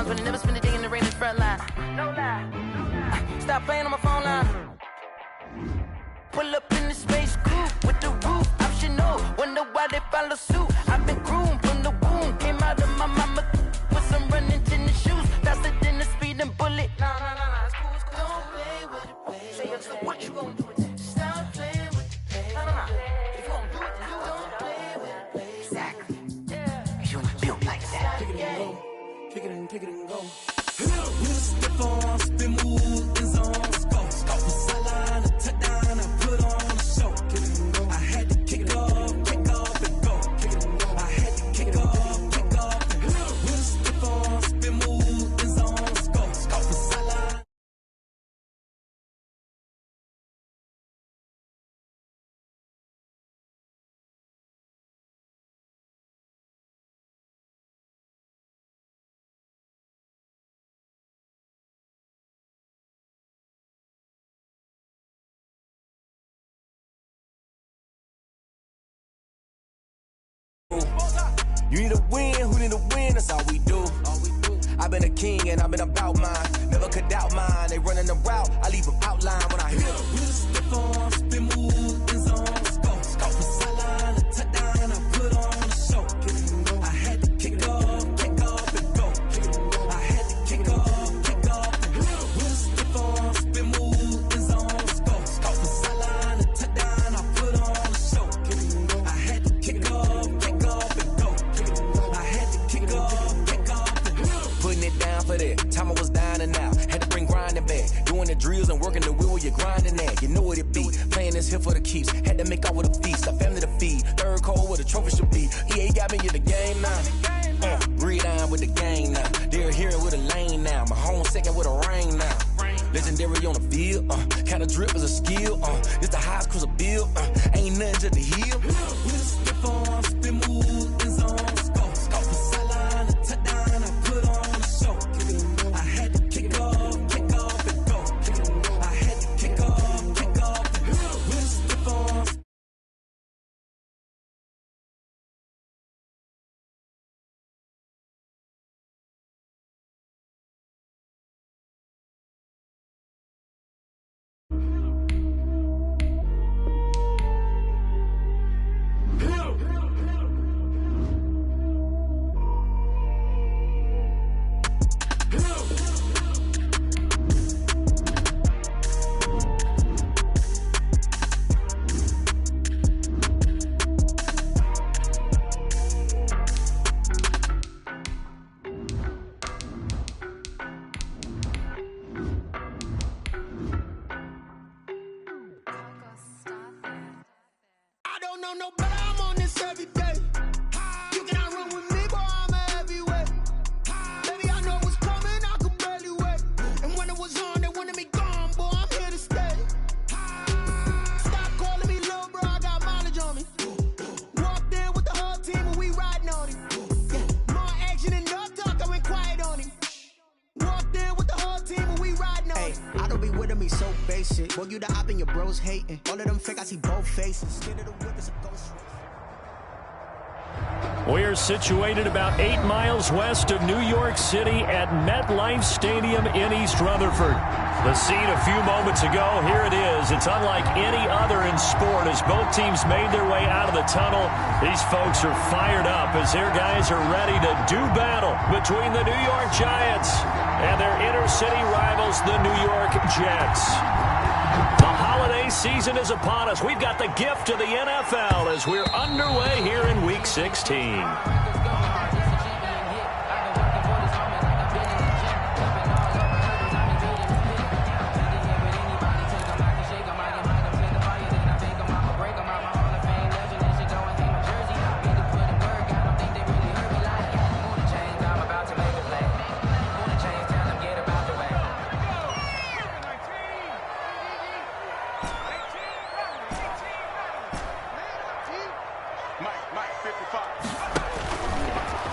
lines, but I never spend a day in the rain in the front line. No lie. Stop playing on my phone line. Pull up in the space coupe with the roof optional. Wonder why they follow suit. I've been groomed from the womb. Came out of my mama with some running tennis shoes. Faster than the speeding bullet. Nah, it's cool, it's cool. Don't play with it, baby. So what you gonna do with it? Stop playing with it, baby. Nah. If you gonna do it, then don't play with it, baby. Exactly. Yeah. Cause you ain't built like that. Kick it and go. Kick it and go. We'll step on, spin move, in zone, go. Sideline, a touchdown, I put on a show. Kick it and go. I had to kick off and go. Kick it and go. I had to kick off and go. We'll step on, spin move, in zone, go. Sideline. You need a win, who need a win, that's all we do. I've been a king and I've been about mine. Never could doubt mine, they running the route, I leave them outline when I hit them. We'll step on, spin move, in zone, go. From sideline to touchdown, I put on a show. I had to kick off and go. I had to kick off and go. We'll step on, spin move, in zone, go. From sideline to touchdown, I put on a show. I had to kick off and go. Putting it down for that. Time I was down and out. Had to bring grinding back. Doing the drills and working the wheel where you're grinding at. You know what it be. Playing this here for the keeps. Had to make out with a feast. A family to feed. Third cold where the trophy should be. EA got me in the game now. Gridiron with the gang now. They're hearing with a lane now. My home second with a ring now. Legendary on the field. Kinda drip is a skill. It's the highest cruiser bill. Ain't nothing to the hill. We'll step on, spin move, in zone, go. From sideline to touchdown, I put on a show. I had to kick off and go. I had to kick off and go. We'll step on. No, but I'm on this every day. You cannot run with me, boy, I'm a heavyweight. Baby, I know what's coming, I could barely wait. And when it was on, they wanted me gone, boy, I'm here to stay. Stop calling me little bro, I got mileage on me. Walked in with the whole team and we riding on him. Yeah, more action and no talk, I went quiet on him. Walked in with the whole team and we riding on him. I don't be with him, he's so basic. Boy, you the op and your bros hating. All of them fake, I see both faces. Scared of the whip is a ghost race. We're situated about 8 miles west of New York City at MetLife Stadium in East Rutherford. The scene a few moments ago, here it is. It's unlike any other in sport as both teams made their way out of the tunnel. These folks are fired up as their guys are ready to do battle between the New York Giants and their inner-city rivals, the New York Jets. The holiday season is upon us. We've got the gift of the NFL as we're underway here in Week 16.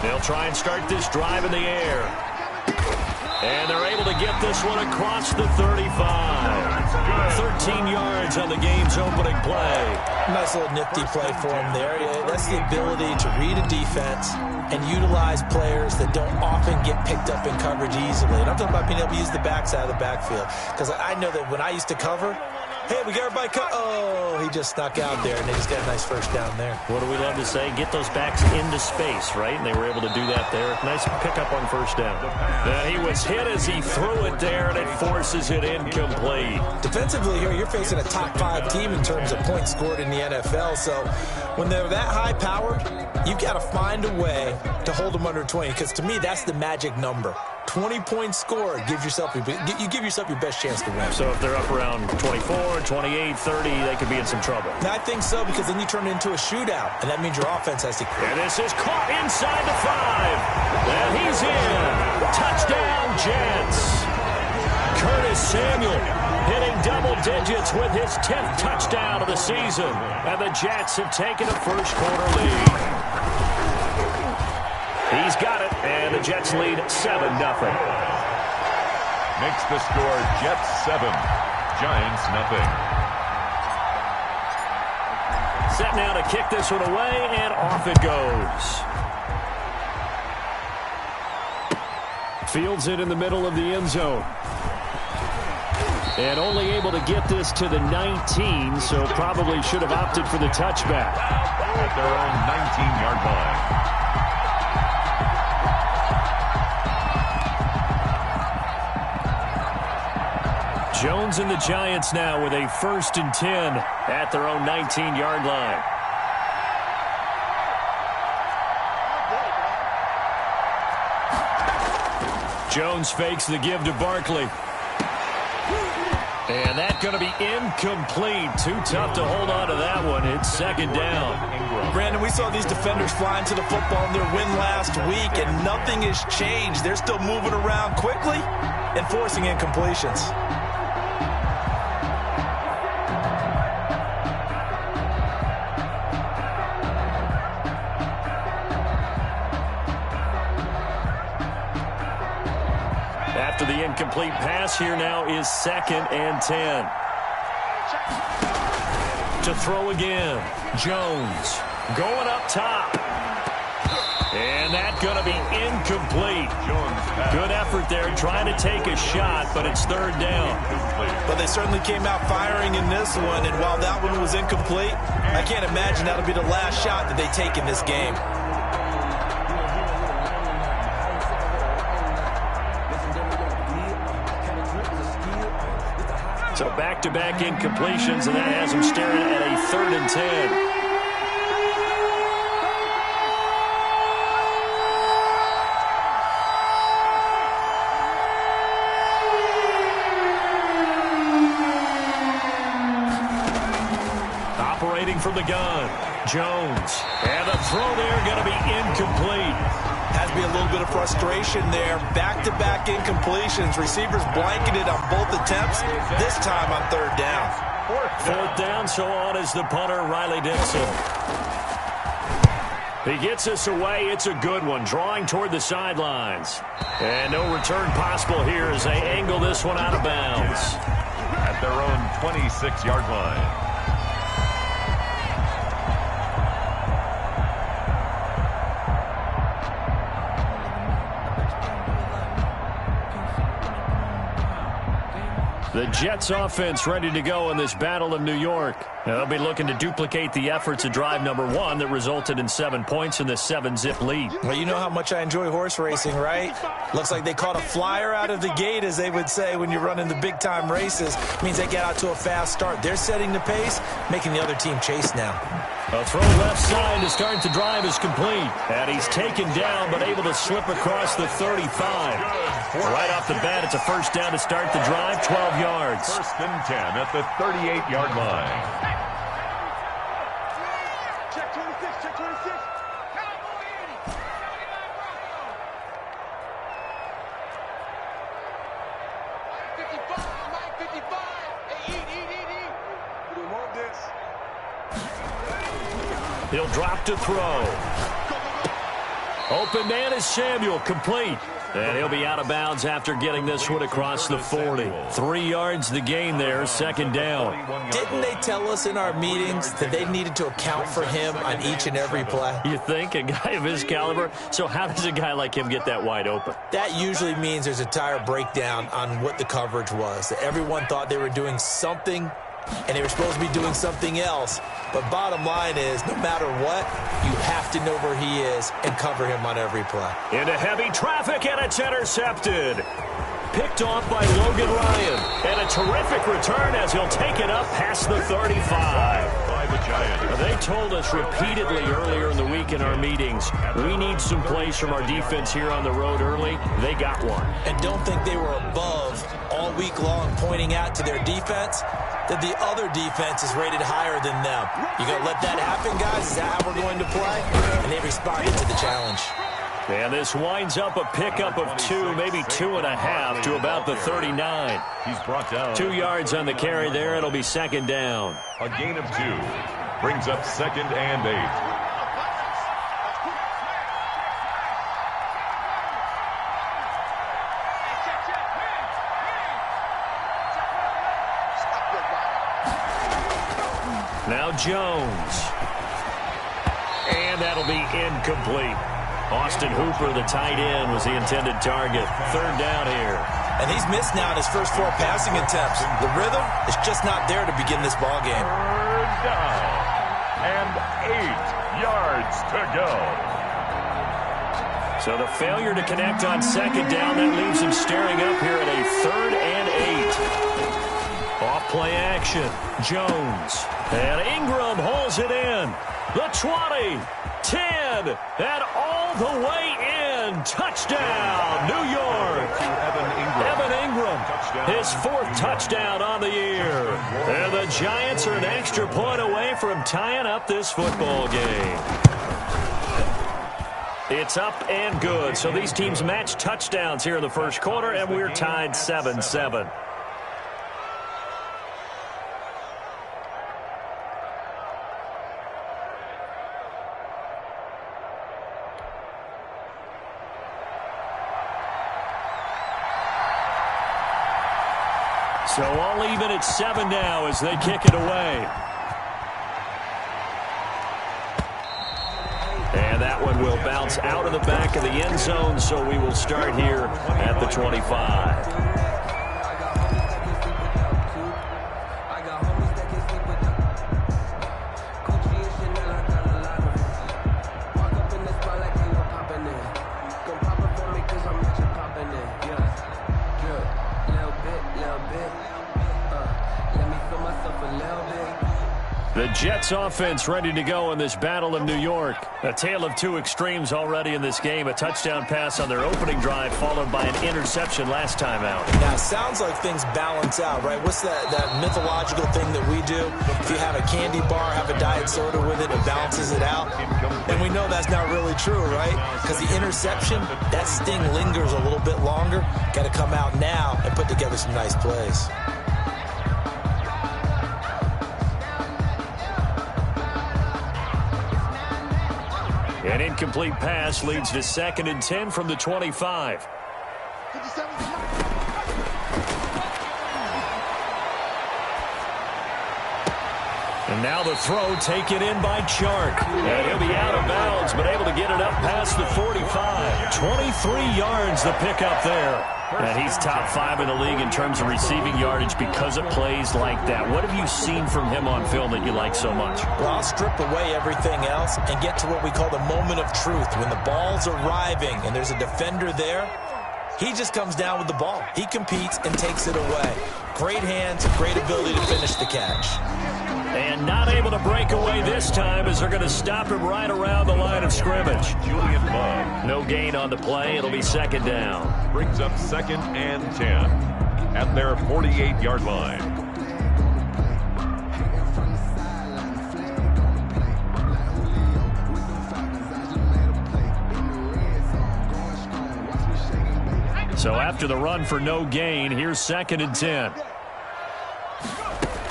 They'll try and start this drive in the air. And they're able to get this one across the 35. 13 yards on the game's opening play. Nice little nifty play for him there. Yeah, that's the ability to read a defense and utilize players that don't often get picked up in coverage easily. And I'm talking about being able to use the backside of the backfield. Because I know that when I used to cover, hey, we got everybody oh, he just snuck out there, and they just got a nice first down there. What do we love to say? Get those backs into space, right? And they were able to do that there. Nice pickup on first down. He was hit as he threw it there, and it forces it incomplete. Defensively here, you're facing a top 5 team in terms of points scored in the NFL. So when they're that high-powered, you've got to find a way to hold them under 20, because to me, that's the magic number. 20 points scored, you give yourself your best chance to win. So if they're up around 24, 28, 30, they could be in some trouble. I think so, because then you turn it into a shootout, and that means your offense has to... And this is caught inside the 5. And he's in. Touchdown, Jets. Curtis Samuel hitting double digits with his 10th touchdown of the season. And the Jets have taken a first-quarter lead. He's got it, and the Jets lead 7-0. Makes the score Jets 7, Giants 0. Set now to kick this one away, and off it goes. Fields it in the middle of the end zone. And only able to get this to the 19, so probably should have opted for the touchback. At their own 19-yard line. Jones and the Giants now with a 1st and 10 at their own 19-yard line. Jones fakes the give to Barkley. And that's going to be incomplete. Too tough to hold on to that one. It's 2nd down. Brandon, we saw these defenders flying to the football in their win last week, and nothing has changed. They're still moving around quickly and forcing incompletions. After the incomplete pass, here now is 2nd and 10. To throw again. Jones going up top. And that's going to be incomplete. Good effort there trying to take a shot, but it's 3rd down. But they certainly came out firing in this one, and while that one was incomplete, I can't imagine that'll be the last shot that they take in this game. So back-to-back incompletions, and that has them staring at a 3rd and 10. Operating from the gun, Jones. And the throw there going to be incomplete. Has to be a little bit of frustration there. Back-to-back incompletions. Receivers blanketed on both attempts. This time on 3rd down. 4th down, so on is the punter, Riley Dixon. He gets us away. It's a good one, drawing toward the sidelines. And no return possible here as they angle this one out of bounds. At their own 26-yard line. The Jets offense ready to go in this Battle of New York. They'll be looking to duplicate the efforts of drive number 1 that resulted in 7 points in this 7-zip lead. Well, you know how much I enjoy horse racing, right? Looks like they caught a flyer out of the gate, as they would say when you're running the big-time races. Means they get out to a fast start. They're setting the pace, making the other team chase now. A throw left side to start the drive is complete. And he's taken down, but able to slip across the 35. Right off the bat, it's a 1st down to start the drive, 12 yards. 1st and 10 at the 38-yard line. Check 26, check 26. He'll drop to throw. Open man is Samuel, complete. And he'll be out of bounds after getting this one across the 40. 3 yards the gain there, second down. Didn't they tell us in our meetings that they needed to account for him on each and every play? You think? A guy of his caliber? So how does a guy like him get that wide open? That usually means there's a tire breakdown on what the coverage was. Everyone thought they were doing something, and they were supposed to be doing something else. But bottom line is, no matter what, you have to know where he is and cover him on every play. Into heavy traffic, and it's intercepted. Picked off by Logan Ryan. And a terrific return as he'll take it up past the 35. By the Giants. They told us repeatedly earlier in the week in our meetings, we need some plays from our defense here on the road early. They got one. And don't think they were above all week long pointing out to their defense that the other defense is rated higher than them. You going to let that happen, guys? Is that how we're going to play? And they responded to the challenge. And this winds up a pickup of 2, maybe 2.5 to about the 39. He's brought down. 2 yards on the carry there. It'll be second down. A gain of 2. Brings up 2nd and 8. Now Jones. And that'll be incomplete. Austin Hooper, the tight end, was the intended target. Third down here. And he's missed now in his first 4 passing attempts. The rhythm is just not there to begin this ball game. Third down. And 8 yards to go. So the failure to connect on second down, that leaves him staring up here at a 3rd and 8. Off play action. Jones. And Ingram hauls it in. The 20, 10, and all the way in. Touchdown, New York. Evan Ingram, his 4th touchdown on the year. And the Giants are an extra point away from tying up this football game. It's up and good. So these teams match touchdowns here in the first quarter, and we're tied 7-7. So all even at 7 now as they kick it away. And that one will bounce out of the back of the end zone, so we will start here at the 25. The Jets offense ready to go in this battle of New York. A tale of 2 extremes already in this game. A touchdown pass on their opening drive followed by an interception last time out. Now, it sounds like things balance out, right? What's that mythological thing that we do? If you have a candy bar, have a diet soda with it, it balances it out. And we know that's not really true, right? Because the interception, that sting lingers a little bit longer. Got to come out now and put together some nice plays. An incomplete pass leads to 2nd and 10 from the 25. And now the throw taken in by Chark. And he'll be out of bounds, but able to get it up past the 45. 23 yards the pickup there. And he's top 5 in the league in terms of receiving yardage because of plays like that. What have you seen from him on film that you like so much? Well, I'll strip away everything else and get to what we call the moment of truth. When the ball's arriving and there's a defender there, he just comes down with the ball. He competes and takes it away. Great hands, great ability to finish the catch. And not able to break away this time as they're going to stop him right around the line of scrimmage. Julian Love. No gain on the play. It'll be 2nd down. Brings up 2nd and 10 at their 48-yard line. So after the run for no gain, here's 2nd and 10.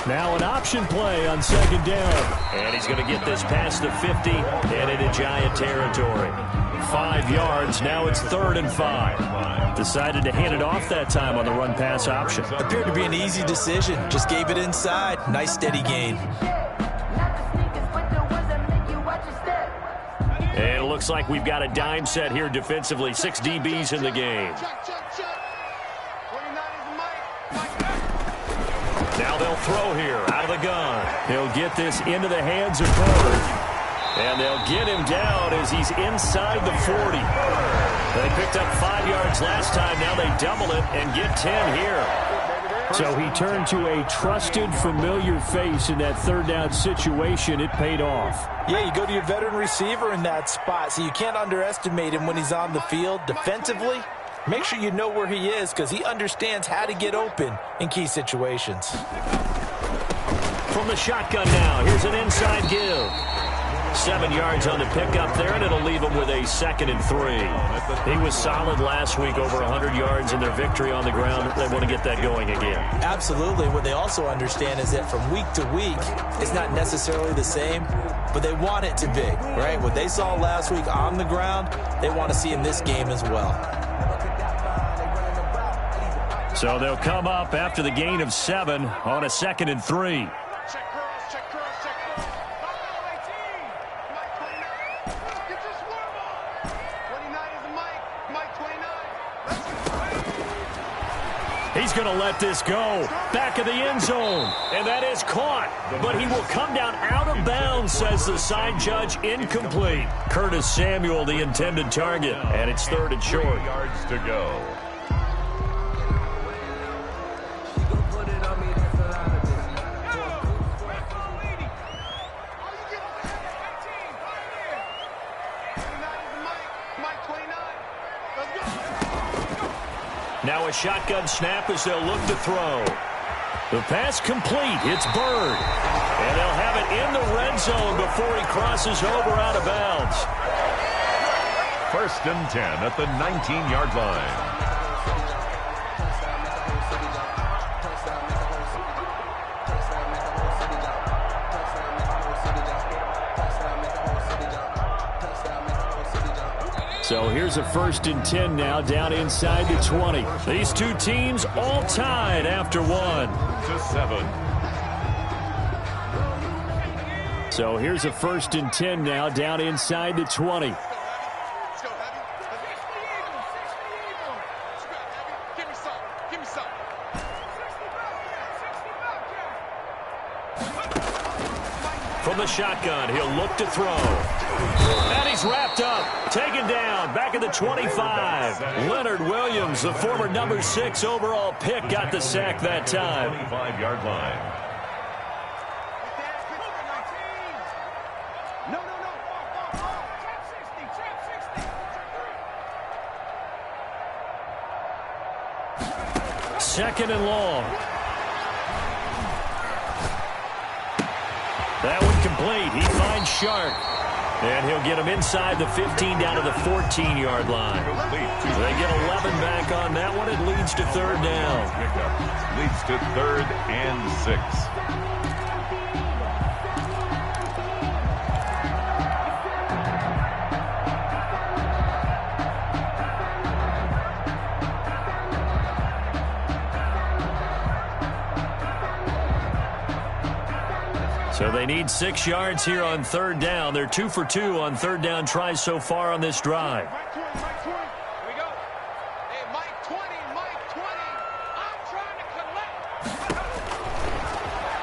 Now an option play on second down. And he's going to get this past the 50 and into Giant territory. 5 yards. Now it's 3rd and 5. Decided to hand it off that time on the run-pass option. Appeared to be an easy decision. Just gave it inside. Nice steady gain. And it looks like we've got a dime set here defensively. 6 DBs in the game. Now they'll throw here out of the gun. He'll get this into the hands of Bird. And they'll get him down as he's inside the 40. They picked up 5 yards last time. Now they double it and get 10 here. So he turned to a trusted, familiar face in that 3rd down situation. It paid off. Yeah, you go to your veteran receiver in that spot, so you can't underestimate him when he's on the field. Defensively, make sure you know where he is because he understands how to get open in key situations. From the shotgun now, here's an inside give. 7 yards on the pickup there, and it'll leave him with a 2nd and 3. He was solid last week, over 100 yards in their victory on the ground. They want to get that going again. Absolutely. What they also understand is that from week to week, it's not necessarily the same, but they want it to be, right? What they saw last week on the ground, they want to see in this game as well. So they'll come up after the gain of 7 on a 2nd and 3. He's going to let this go. Back of the end zone. And that is caught. But he will come down out of bounds, says the side judge. Incomplete. Curtis Samuel, the intended target. And it's 3rd and short. 4 yards to go. Now a shotgun snap as they'll look to throw. The pass complete. It's Bird. And they'll have it in the red zone before he crosses over out of bounds. 1st and 10 at the 19-yard line. So here's a 1st and 10 now, down inside the 20. These two teams all tied after 1. To 7. So here's a 1st and 10 now, down inside the 20. From the shotgun, he'll look to throw. And he's wrapped up, taken down, back at the 25. Leonard Williams, the former number 6 overall pick, got the sack that time. 25-yard line. Second and long. That one complete. He finds Sharp. And he'll get him inside the 15 down to the 14-yard line. They get 11 back on that one. It leads to 3rd down. Leads to 3rd and 6. So they need 6 yards here on 3rd down. They're 2 for 2 on 3rd down tries so far on this drive.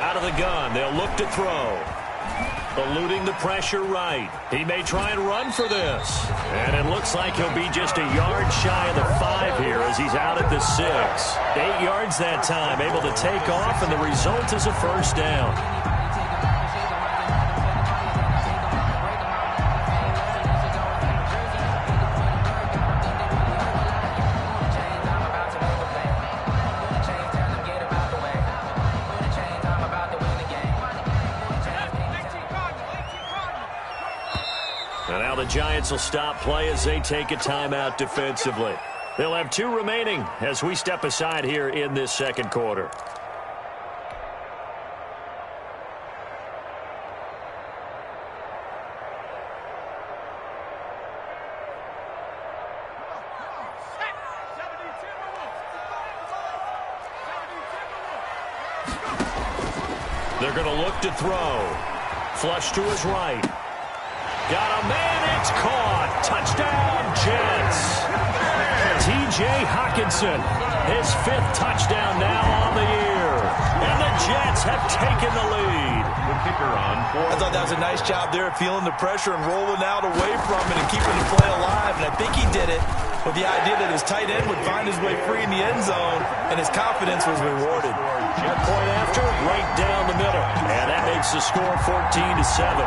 Out of the gun, they'll look to throw. Eluding the pressure right. He may try and run for this. And it looks like he'll be just a yard shy of the 5 here as he's out at the 6. 8 yards that time, able to take off, and the result is a 1st down. And now the Giants will stop play as they take a timeout defensively. They'll have 2 remaining as we step aside here in this 2nd quarter. They're going to look to throw. Flush to his right. Got a man, it's caught. Touchdown, Jets. T.J. Hockenson, his 5th touchdown now on the year. And the Jets have taken the lead. The kicker on. I thought that was a nice job there, feeling the pressure and rolling out away from it and keeping the play alive. And I think he did it with the idea that his tight end would find his way free in the end zone, and his confidence was rewarded. Jet point after, right down the middle. And that makes the score 14-7.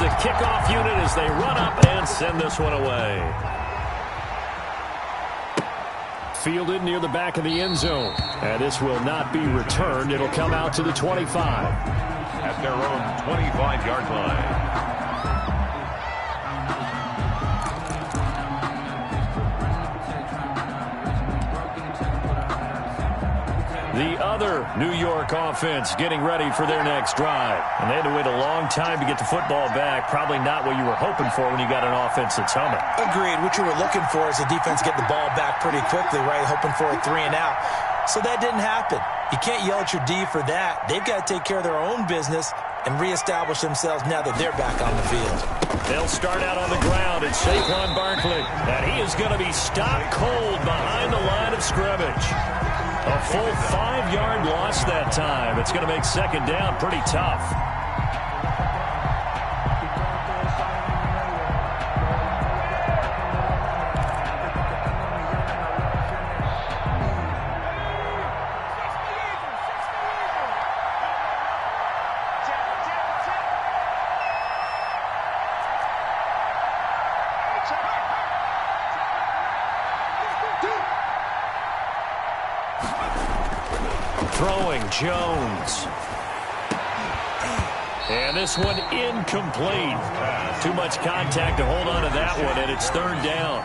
The kickoff unit as they run up and send this one away. Fielded near the back of the end zone. And this will not be returned. It'll come out to the 25. At their own 25-yard line. The other New York offense getting ready for their next drive. And they had to wait a long time to get the football back. Probably not what you were hoping for when you got an offense that's humming. Agreed. What you were looking for is the defense get the ball back pretty quickly, right? Hoping for a 3-and-out. So that didn't happen. You can't yell at your D for that. They've got to take care of their own business and reestablish themselves now that they're back on the field. They'll start out on the ground at Saquon Barkley. And he is going to be stopped cold behind the line of scrimmage. A full 5-yard loss that time. It's going to make second down pretty tough. Throwing Jones. And this one incomplete. Too much contact to hold on to that one, and it's third down.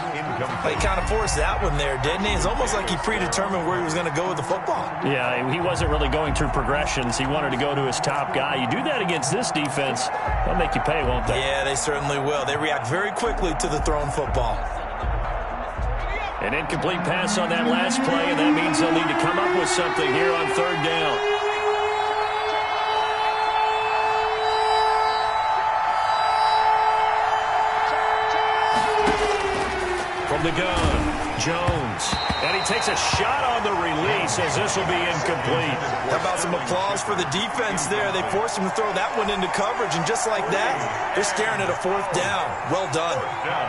He kind of forced that one there, didn't he? It's almost like he predetermined where he was going to go with the football. Yeah, he wasn't really going through progressions. He wanted to go to his top guy. You do that against this defense, they'll make you pay, won't they? Yeah, they certainly will. They react very quickly to the thrown football. An incomplete pass on that last play, and that means they'll need to come up with something here on third down. From the gun, Jones. And he takes a shot on the release as this will be incomplete. How about some applause for the defense there? They forced him to throw that one into coverage, and just like that, they're staring at a 4th down. Well done.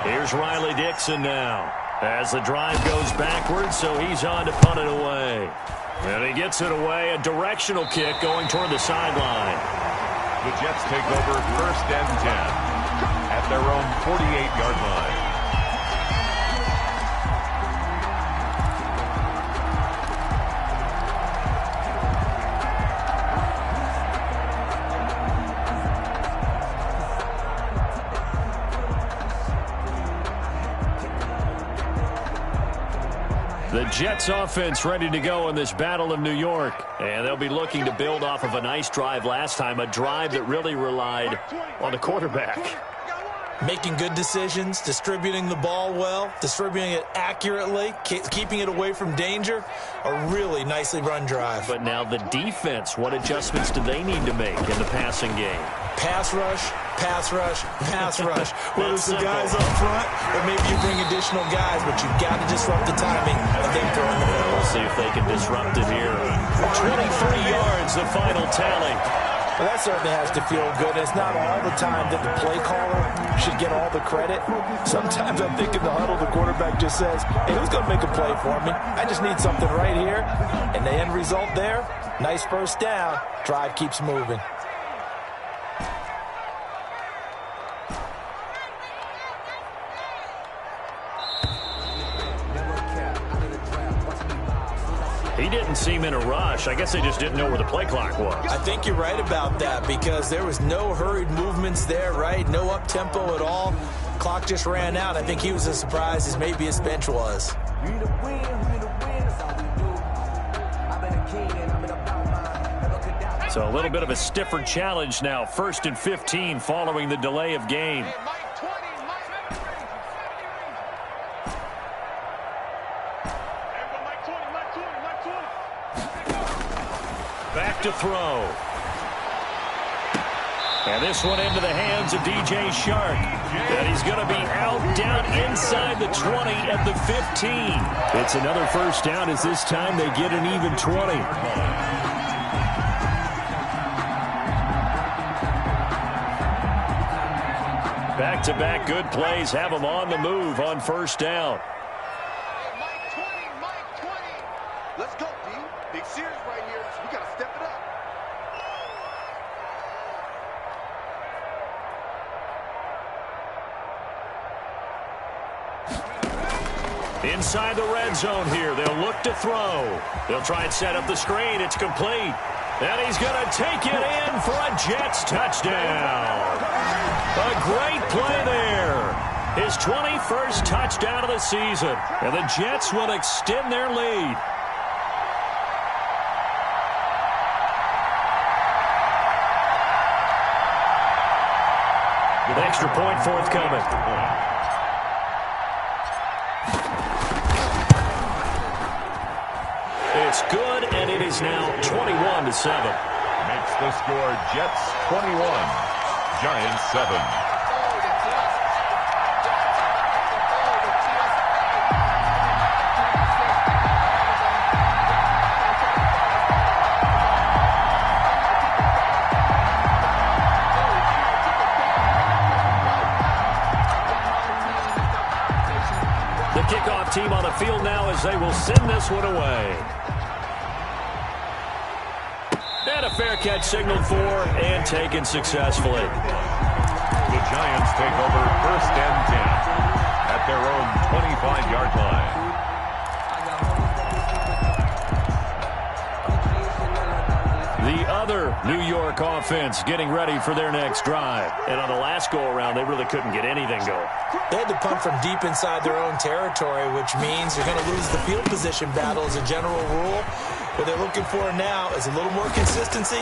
Here's Riley Dixon now. As the drive goes backwards, so he's on to punt it away. And he gets it away, a directional kick going toward the sideline. The Jets take over 1st and 10 at their own 48-yard line. The Jets offense ready to go in this Battle of New York. And they'll be looking to build off of a nice drive last time, a drive that really relied on the quarterback. Making good decisions, distributing the ball well, distributing it accurately, keeping it away from danger. A really nicely run drive. But now the defense, what adjustments do they need to make in the passing game? Pass rush, pass rush, pass rush. Whether it's the guys up front or maybe you bring additional guys, but you've got to disrupt the timing of them throwing the ball. We'll see if they can disrupt it here. 23 yards, the final tally. Well, that certainly has to feel good. It's not all the time that the play caller should get all the credit. Sometimes I think in the huddle, the quarterback just says, hey, who's going to make a play for me? I just need something right here. And the end result there, nice first down. Drive keeps moving. He didn't seem in a rush. I guess they just didn't know where the play clock was. I think you're right about that because there was no hurried movements there, right? No up-tempo at all. Clock just ran out. I think he was as surprised as maybe his bench was. So a little bit of a stiffer challenge now. 1st and 15 following the delay of game. Back to throw. And this one into the hands of DJ Shark. And he's going to be out down inside the 20 at the 15. It's another first down as this time they get an even 20. Back-to-back good plays have them on the move on first down. Mike 20. Let's go, D. Big series right here. So we got to step it up. Inside the red zone here. They'll look to throw. They'll try and set up the screen. It's complete. And he's going to take it in for a Jets touchdown. A great play there. His 21st touchdown of the season. And the Jets will extend their lead. With extra point forthcoming. It's good, and it is now 21-7. Makes the score Jets 21, Giants 7. The kickoff team on the field now as they will send this one away. And a fair catch signaled for and taken successfully. The Giants take over first and 10 at their own 25-yard line. The other New York offense getting ready for their next drive. And on the last go-around, they really couldn't get anything going. They had to punt from deep inside their own territory, which means you're going to lose the field position battle as a general rule. What they're looking for now is a little more consistency,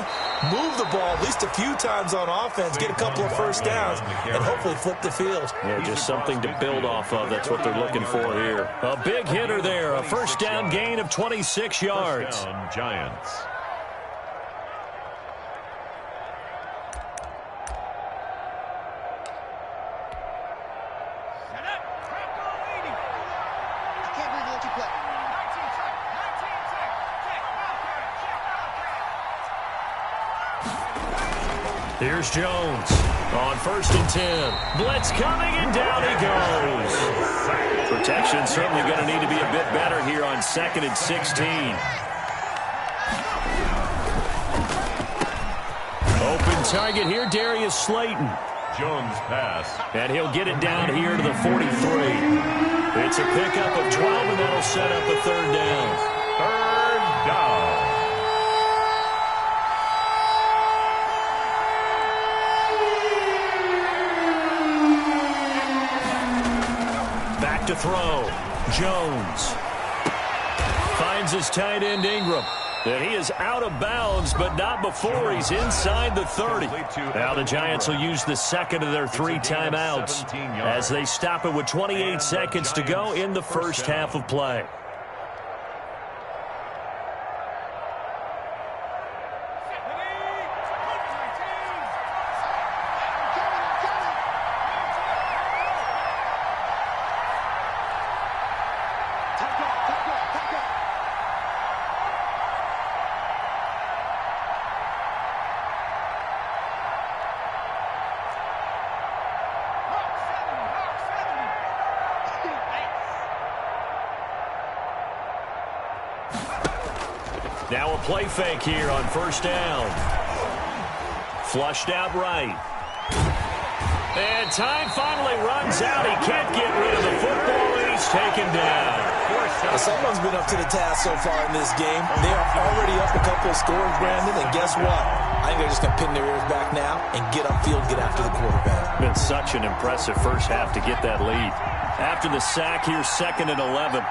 move the ball at least a few times on offense, get a couple of first downs, and hopefully flip the field. Yeah, just something to build off of. That's what they're looking for here. A big hitter there, a first down gain of 26 yards. First down, Giants. Here's Jones on first and 10. Blitz coming, and down he goes. Protection certainly going to need to be a bit better here on second and 16. Open target here, Darius Slayton. Jones pass. And he'll get it down here to the 43. It's a pickup of 12, and that'll set up a third down. Third down. To throw. Jones finds his tight end Ingram. And he is out of bounds, but not before he's inside the 30. Now the Giants will use the second of their 3 timeouts as they stop it with 28 seconds to go in the first half of play. Now a play fake here on first down. Flushed out right. And time finally runs out. He can't get rid of the football, and he's taken down. Someone's been up to the task so far in this game. They are already up a couple of scores, Brandon, and guess what? I think they're just going to pin their ears back now and get upfield, get after the quarterback. Been such an impressive first half to get that lead. After the sack, here's second and 11.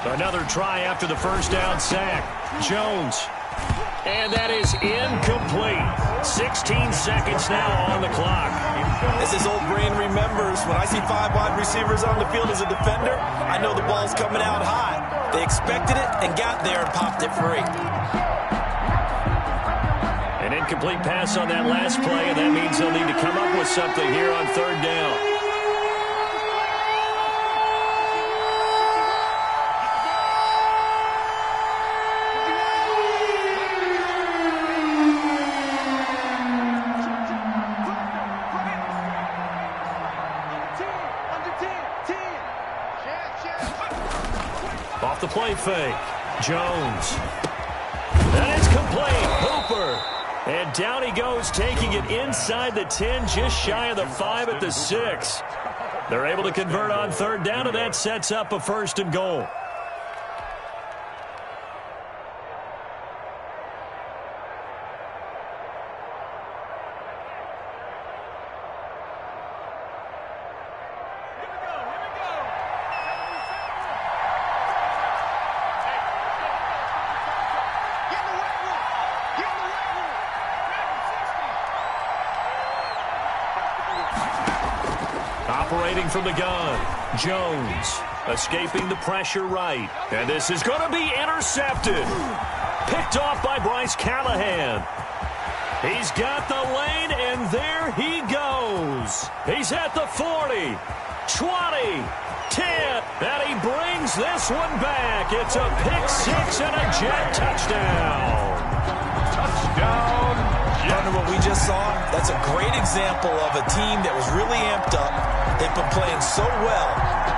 Another try after the first down sack. Jones And that is incomplete. 16 seconds now on the clock. As his old brain remembers, when I see 5 wide receivers on the field as a defender, I know the ball's coming out high. They expected it and got there and popped it free. An incomplete pass on that last play, and that means they'll need to come up with something here on third down. Off the play fake. Jones. That is complete. Hooper. And down he goes, taking it inside the 10, just shy of the 5 at the 6. They're able to convert on third down, and that sets up a 1st and goal. Operating from the gun, Jones escaping the pressure right. And this is going to be intercepted. Picked off by Bryce Callahan. He's got the lane, and there he goes. He's at the 40, 20, 10, and he brings this one back. It's a pick-6 and a Jet touchdown. Touchdown. Under what we just saw, that's a great example of a team that was really amped up. They've been playing so well,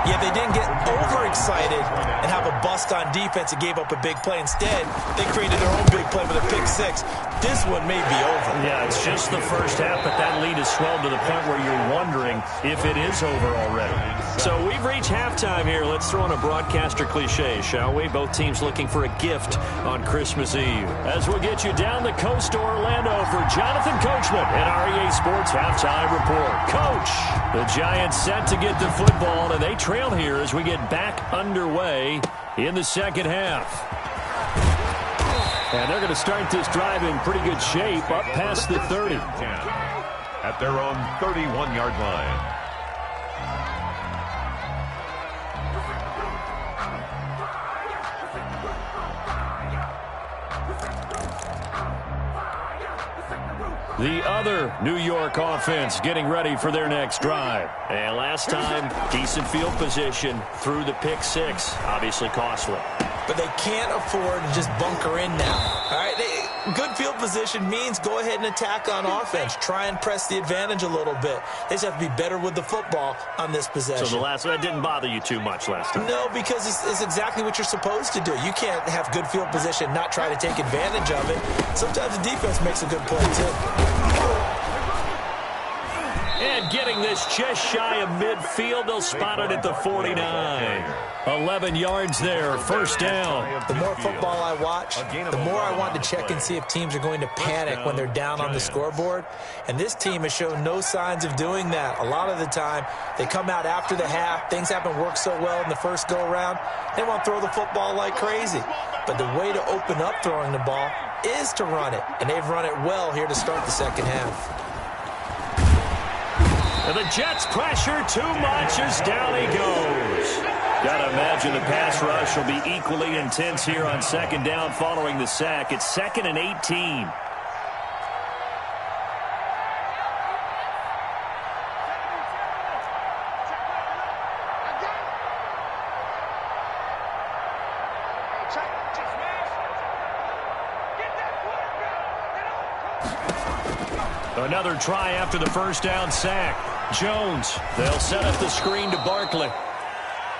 yet they didn't get overexcited and have a bust on defense and gave up a big play. Instead, they created their own big play with a pick-6. This one may be over. Yeah, it's just the first half, but that lead has swelled to the point where you're wondering if it is over already. So we've reached halftime here. Let's throw in a broadcaster cliche, shall we? Both teams looking for a gift on Christmas Eve. As we'll get you down the coast to Orlando for Jonathan Coachman and our EA Sports Halftime Report. Coach, the Giants set to get the football, and they trail here as we get back underway in the second half. And they're going to start this drive in pretty good shape, up past the 30. At their own 31-yard line. The other New York offense getting ready for their next drive. And last time, decent field position through the pick-6. Obviously costly. But they can't afford to just bunker in now. All right, good field position means go ahead and attack on offense. Try and press the advantage a little bit. They just have to be better with the football on this possession. So that didn't bother you too much last time? No, because it's exactly what you're supposed to do. You can't have good field position, not try to take advantage of it. Sometimes the defense makes a good play, too. And getting this just shy of midfield, they'll spot it at the 49. 11 yards there, first down. The more football I watch, the more I want to check and see if teams are going to panic when they're down on the scoreboard. And this team has shown no signs of doing that. A lot of the time, they come out after the half. Things haven't worked so well in the first go-around. They want to throw the football like crazy. But the way to open up throwing the ball is to run it. And they've run it well here to start the second half. And the Jets pressure too much as down he goes. Got to imagine the pass rush will be equally intense here on second down following the sack. It's 2nd and 18. Another try after the first down sack. Jones, they'll set up the screen to Barkley.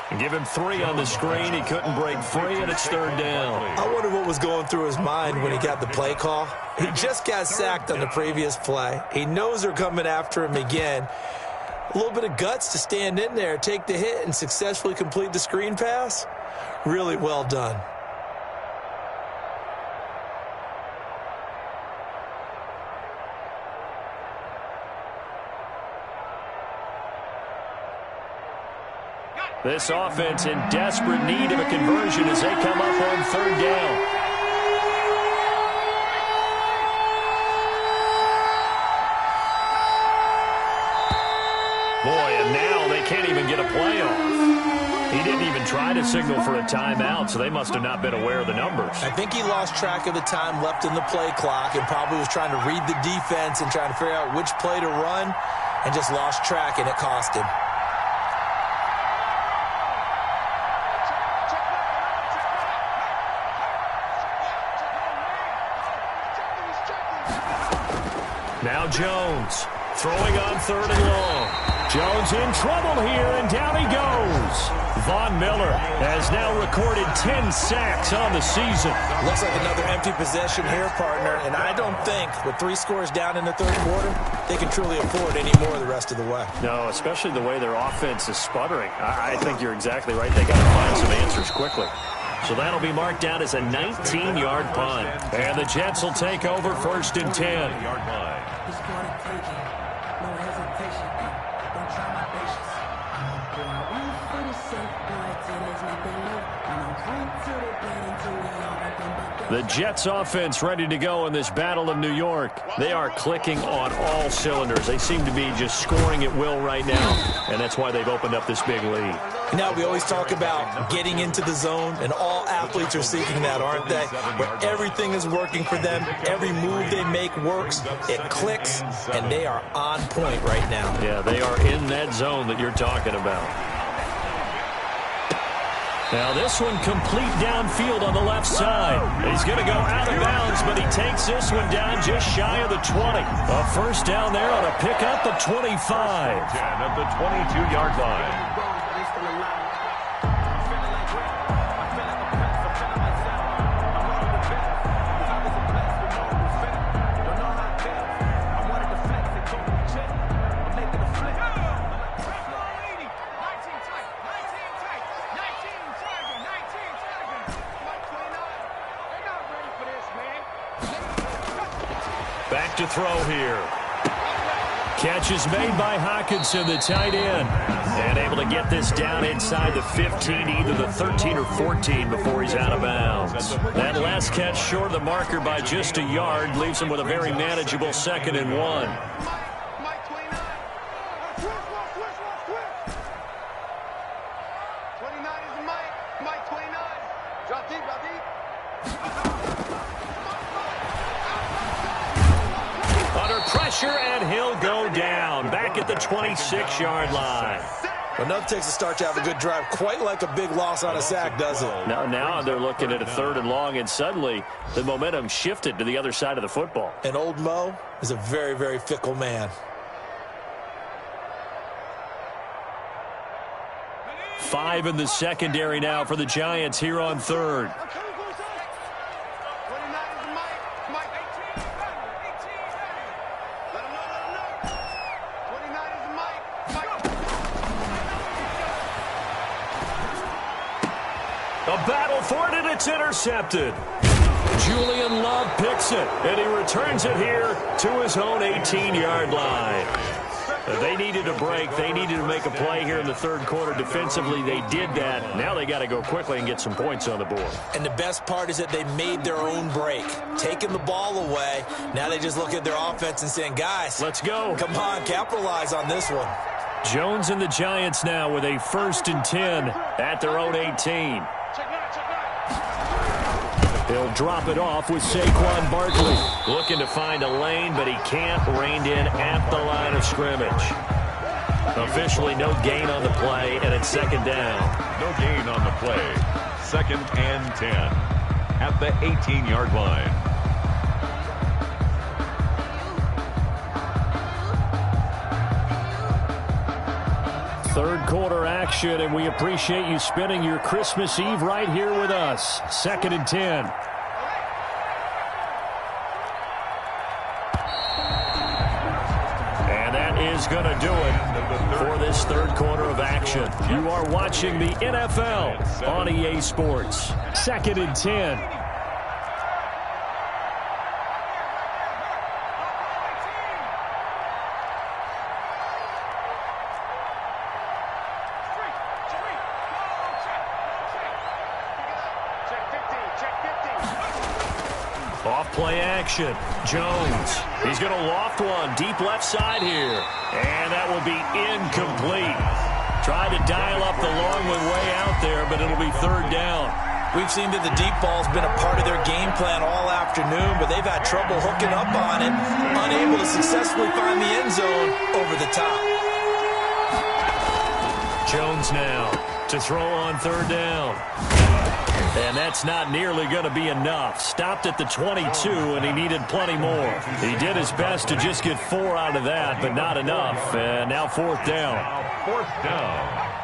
And give him 3 on the screen. He couldn't break free, and it's third down. I wonder what was going through his mind when he got the play call. He just got sacked on the previous play. He knows they're coming after him again. A little bit of guts to stand in there, take the hit, and successfully complete the screen pass. Really well done. This offense in desperate need of a conversion as they come up on third down. Boy, and now they can't even get a play off. He didn't even try to signal for a timeout, so they must have not been aware of the numbers. I think he lost track of the time left in the play clock and probably was trying to read the defense and trying to figure out which play to run and just lost track, and it cost him. Now Jones throwing on 3rd and long. Jones in trouble here, and down he goes. Von Miller has now recorded 10 sacks on the season. Looks like another empty possession here, partner, and I don't think with 3 scores down in the 3rd quarter, they can truly afford any more the rest of the way. No, especially the way their offense is sputtering. I think you're exactly right. They got to find some answers quickly. So that'll be marked down as a 19-yard punt. And the Jets will take over 1st and 10. The Jets offense ready to go in this Battle of New York. They are clicking on all cylinders. They seem to be just scoring at will right now, and that's why they've opened up this big lead. Now, we always talk about getting into the zone, and all athletes are seeking that, aren't they? Where everything is working for them, every move they make works, it clicks, and they are on point right now. Yeah, they are in that zone that you're talking about. Now this one complete downfield on the left side. He's going to go out of bounds, but he takes this one down just shy of the 20. A first down there on a pickup of 25. 10 at the 22-yard line. Back to throw here. Catch is made by Hawkinson, the tight end. And able to get this down inside the 15, either the 13 or 14 before he's out of bounds. That last catch short of the marker by just a yard leaves him with a very manageable 2nd and 1. And he'll go down back at the 26-yard line. Well, nothing takes a start to have a good drive, quite like a big loss on a sack, does it? Now they're looking at a 3rd and long, and suddenly the momentum shifted to the other side of the football. And old Mo is a very, very fickle man. 5 in the secondary now for the Giants here on 3rd. A battle for it, and it's intercepted. Julian Love picks it, and he returns it here to his own 18-yard line. They needed a break. They needed to make a play here in the 3rd quarter. Defensively, they did that. Now they got to go quickly and get some points on the board. And the best part is that they made their own break, taking the ball away. Now they just look at their offense and saying, guys, let's go. Come on, capitalize on this one. Jones and the Giants now with a 1st and 10 at their own 18. He'll drop it off with Saquon Barkley. Looking to find a lane, but he can't. Reined in at the line of scrimmage. Officially no gain on the play, and it's 2nd down. No gain on the play. 2nd and 10 at the 18-yard line. Third quarter action, and we appreciate you spending your Christmas Eve right here with us. 2nd and 10. And that is going to do it for this 3rd quarter of action. You are watching the NFL on EA Sports. 2nd and 10. Off-play action. Jones. He's going to loft one deep left side here. And that will will be incomplete. Tried to dial up the long one way out there, but it'll be third down. We've seen that the deep ball's been a part of their game plan all afternoon, but they've had trouble hooking up on it, unable to successfully find the end zone over the top. Jones now to throw on third down. And that's not nearly going to be enough. Stopped at the 22, and he needed plenty more. He did his best to just get 4 out of that, but not enough. And now fourth down. Fourth down.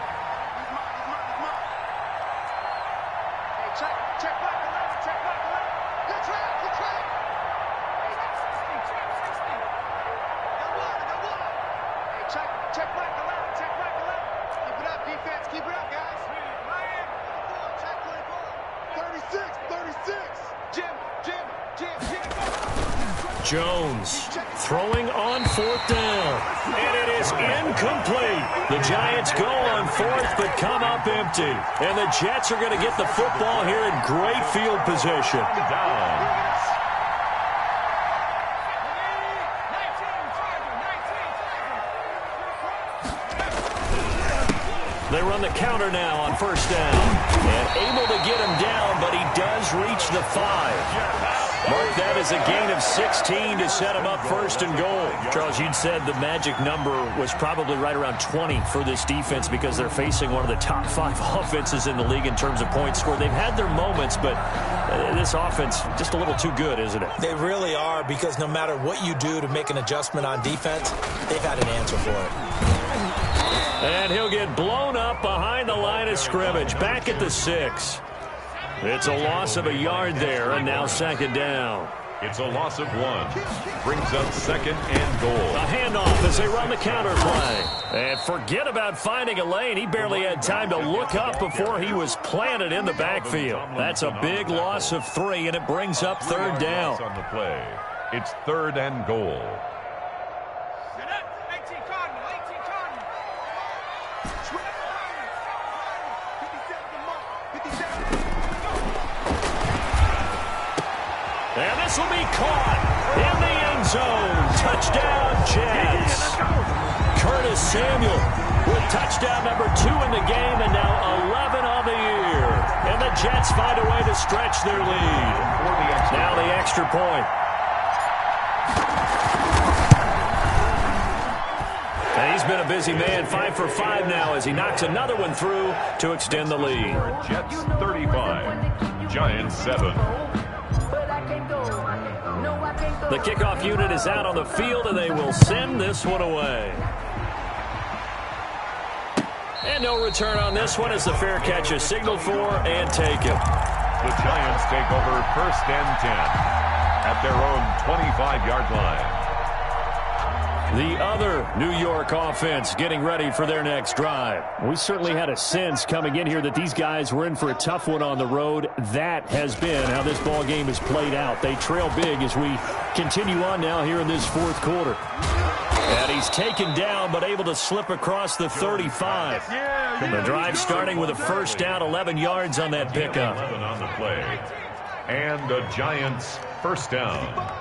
Jones throwing on fourth down, and it is incomplete. The Giants go on fourth, but come up empty. And the Jets are going to get the football here in great field position. They run the counter now on first down. And able to get him down, but he does reach the 5. Mark that as a gain of 16 to set him up first and goal. Charles, you'd said the magic number was probably right around 20 for this defense because they're facing one of the top 5 offenses in the league in terms of points scored. They've had their moments, but this offense just a little too good, isn't it? They really are, because no matter what you do to make an adjustment on defense, they've had an answer for it. And he'll get blown up behind the line of scrimmage, back at the 6. It's a loss of a yard there, and now second down. It's a loss of 1. Brings up second and goal. A handoff as they run the counter play. And forget about finding a lane. He barely had time to look up before he was planted in the backfield. That's a big loss of 3, and it brings up third down. On the play. It's third and goal. And this will be caught in the end zone. Touchdown, Jets. Curtis Samuel with touchdown number 2 in the game, and now 11 on the year. And the Jets find a way to stretch their lead. Now the extra point. And he's been a busy man, 5 for 5 now as he knocks another one through to extend the lead. Jets 35, Giants 7. The kickoff unit is out on the field, and they will send this one away. And no return on this one as the fair catch is signaled for and taken. The Giants take over first and 10 at their own 25-yard line. The other New York offense getting ready for their next drive. We certainly had a sense coming in here that these guys were in for a tough one on the road. That has been how this ball game has played out. They trail big as we continue on now here in this fourth quarter. And he's taken down but able to slip across the 35. The drive starting with a first down, 11 yards on that pickup. 11 on the play. And the Giants first down.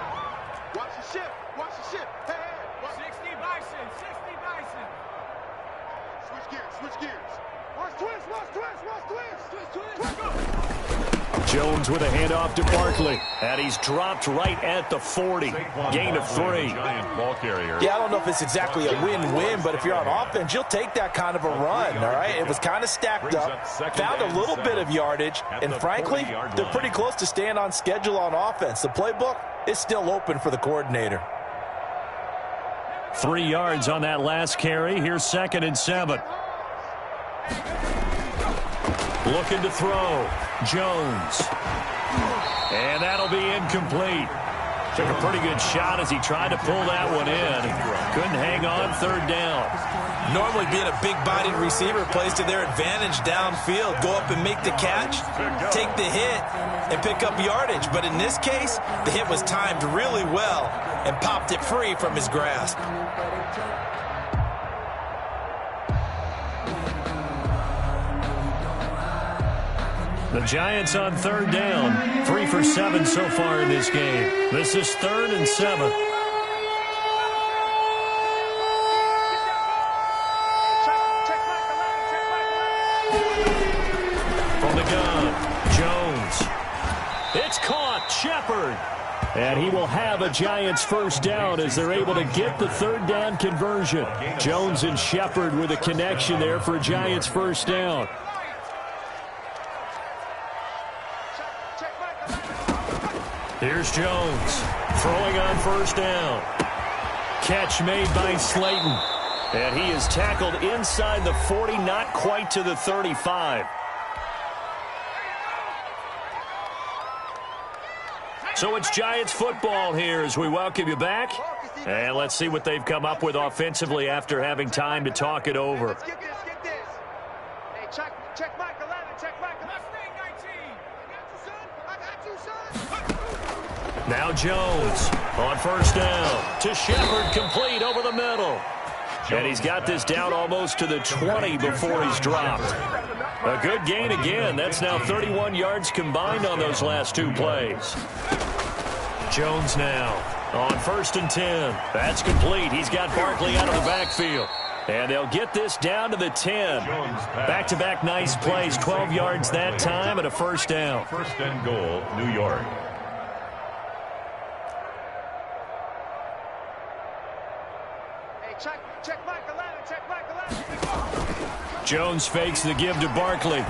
Jones with a handoff to Barkley. And he's dropped right at the 40. Gain of 3. Yeah, I don't know if it's exactly a win-win, but if you're on offense, you'll take that kind of a run, all right? It was kind of stacked up, found a little bit of yardage, and frankly, they're pretty close to staying on schedule on offense. The playbook is still open for the coordinator. 3 yards on that last carry. Here's second and 7. Looking to throw. Jones. And that'll be incomplete. Took a pretty good shot as he tried to pull that one in. Couldn't hang on, third down. Normally being a big-bodied receiver plays to their advantage downfield. Go up and make the catch, take the hit, and pick up yardage. But in this case, the hit was timed really well and popped it free from his grasp. The Giants on third down. 3 for 7 so far in this game. This is third and 7. It's caught. Shepard. And he will have a Giants first down as they're able to get the third down conversion. Jones and Shepard with a connection there for a Giants first down. Here's Jones throwing on first down. Catch made by Slayton. And he is tackled inside the 40, not quite to the 35. So it's Giants football here as we welcome you back. And let's see what they've come up with offensively after having time to talk it over. Let's get this, get this. Hey, check Mike 11, check Mike 11. I got you, son. Now Jones on first down to Shepard, complete over the middle. And he's got this down almost to the 20 before he's dropped. A good gain again. That's now 31 yards combined on those last two plays. Jones now on first and 10. That's complete. He's got Barkley out of the backfield. And they'll get this down to the 10. Back-to-back nice plays. 12 yards that time and a first down. First and goal, New York. Hey, check Mike 11, check Mike 11. Jones fakes the give to Barkley.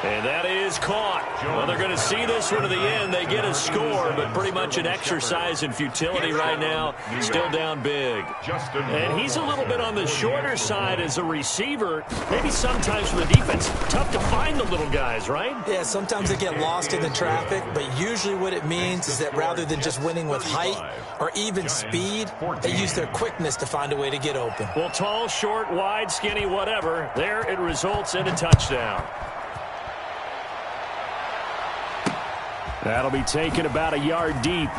And that is caught. Well, they're going to see this one to the end. They get a score, but pretty much an exercise in futility right now. Still down big. And he's a little bit on the shorter side as a receiver. Maybe sometimes for the defense, tough to find the little guys, right? Yeah, sometimes they get lost in the traffic, but usually what it means is that rather than just winning with height or even speed, they use their quickness to find a way to get open. Well, tall, short, wide, skinny, whatever. There it results in a touchdown. That'll be taken about a yard deep.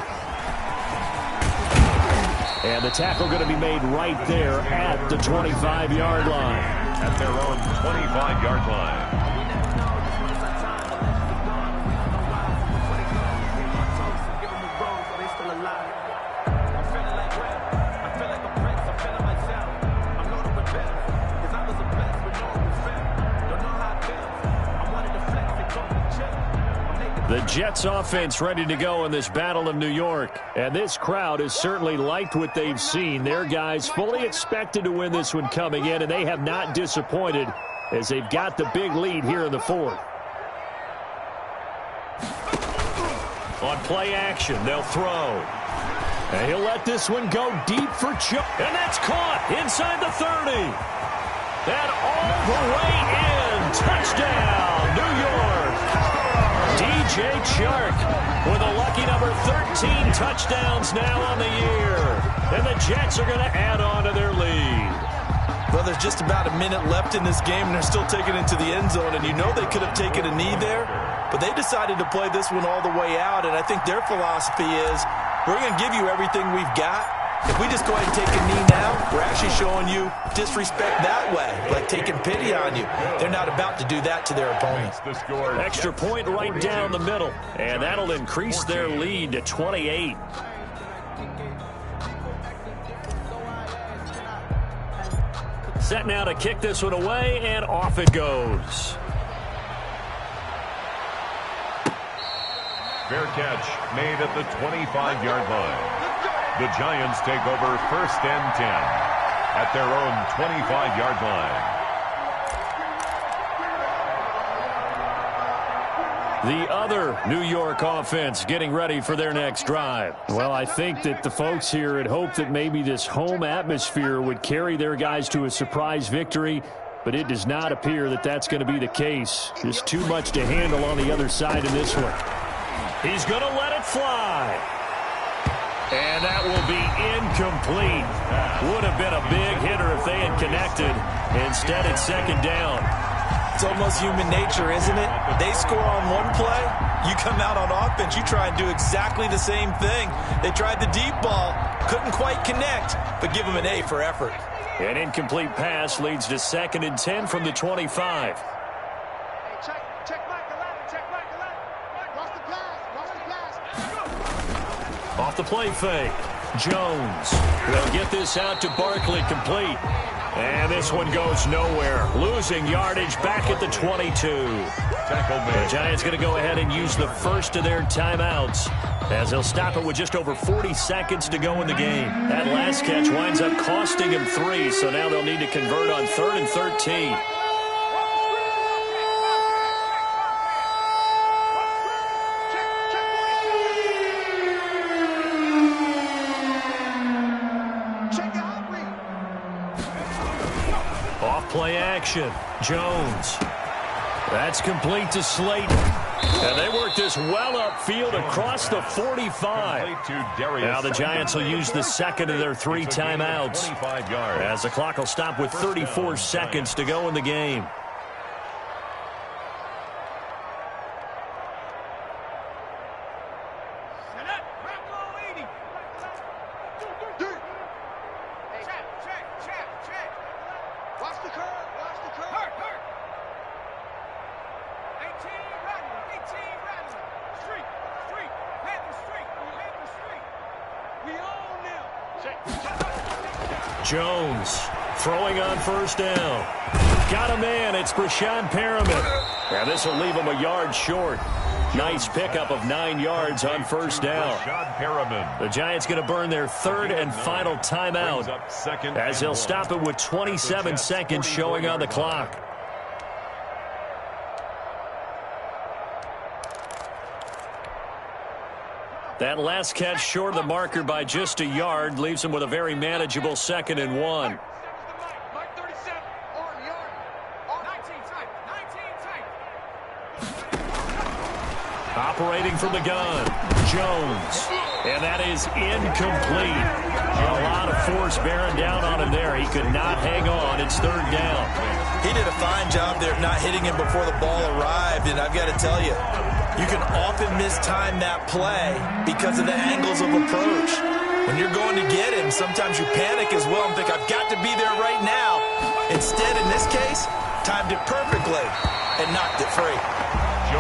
And the tackle going to be made right there at the 25-yard line. At their own 25-yard line. The Jets offense ready to go in this Battle of New York. And this crowd has certainly liked what they've seen. Their guys fully expected to win this one coming in, and they have not disappointed as they've got the big lead here in the fourth. On play action, they'll throw. And he'll let this one go deep for Chuck. And that's caught inside the 30. And all the way in. Touchdown, New York. DJ Chark with a lucky number 13 touchdowns now on the year. And the Jets are going to add on to their lead. Well, there's just about a minute left in this game, and they're still taking it into the end zone. And you know they could have taken a knee there, but they decided to play this one all the way out. And I think their philosophy is, we're going to give you everything we've got. If we just go ahead and take a knee now, we're actually showing you disrespect that way, like taking pity on you. They're not about to do that to their opponents. Extra point right down the middle, and that'll increase their lead to 28. Set now to kick this one away, and off it goes. Fair catch made at the 25-yard line. The Giants take over first and 10 at their own 25-yard line. The other New York offense getting ready for their next drive. Well, I think that the folks here had hoped that maybe this home atmosphere would carry their guys to a surprise victory, but it does not appear that that's going to be the case. Just too much to handle on the other side in this one. He's going to let it fly. And that will be incomplete. Would have been a big hitter if they had connected. Instead, it's second down. It's almost human nature, isn't it? They score on one play, you come out on offense, you try and do exactly the same thing. They tried the deep ball, couldn't quite connect, but give them an A for effort. An incomplete pass leads to second and 10 from the 25. Check Mike 11, check Mike 11. Watch the pass. Off the play fake. Jones. They'll get this out to Barkley, complete. And this one goes nowhere. Losing yardage back at the 22. The Giants going to go ahead and use the first of their timeouts, as they'll stop it with just over 40 seconds to go in the game. That last catch winds up costing him 3, so now they'll need to convert on 3rd and 13. Play action. Jones. That's complete to Slayton. And they work this well upfield across the 45. Now the Giants will use the second of their 3 timeouts, as the clock will stop with 34 seconds to go in the game. Jones throwing on first down. Got a man. It's Brashad Perriman. And this will leave him a yard short. Nice pickup of 9 yards on first down. The Giants going to burn their 3rd and final timeout, as they'll stop it with 27 seconds showing on the clock. That last catch short of the marker by just a yard leaves him with a very manageable 2nd and 1. Operating from the gun, Jones. And that is incomplete. A lot of force bearing down on him there. He could not hang on. It's 3rd down. He did a fine job there of not hitting him before the ball arrived. And I've got to tell you, you can often mistime that play because of the angles of approach. When you're going to get him, sometimes you panic as well and think, I've got to be there right now. Instead, in this case, timed it perfectly and knocked it free.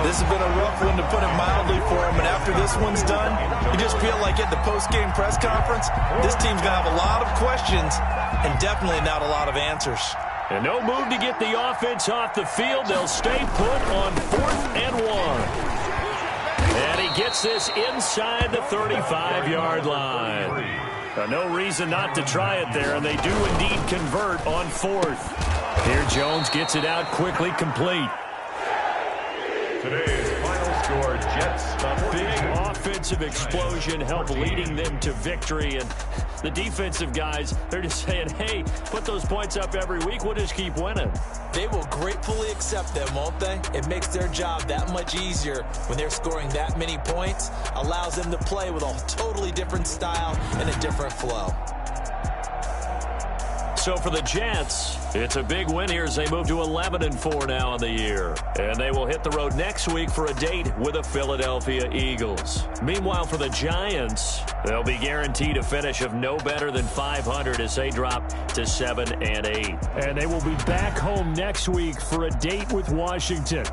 This has been a rough one, to put it mildly, for him. And after this one's done, you just feel like at the post-game press conference, this team's going to have a lot of questions and definitely not a lot of answers. And no move to get the offense off the field. They'll stay put on 4th and 1. And he gets this inside the 35-yard line. No reason not to try it there, and they do indeed convert on 4th. Here Jones gets it out quickly, complete. Today's final score, Jets. A big offensive explosion helped leading them to victory. And the defensive guys, they're just saying, hey, put those points up every week. We'll just keep winning. They will gratefully accept them, won't they? It makes their job that much easier when they're scoring that many points. Allows them to play with a totally different style and a different flow. So for the Jets, it's a big win here as they move to 11-4 now on the year. And they will hit the road next week for a date with the Philadelphia Eagles. Meanwhile, for the Giants, they'll be guaranteed a finish of no better than 500 as they drop to 7-8. And they will be back home next week for a date with Washington.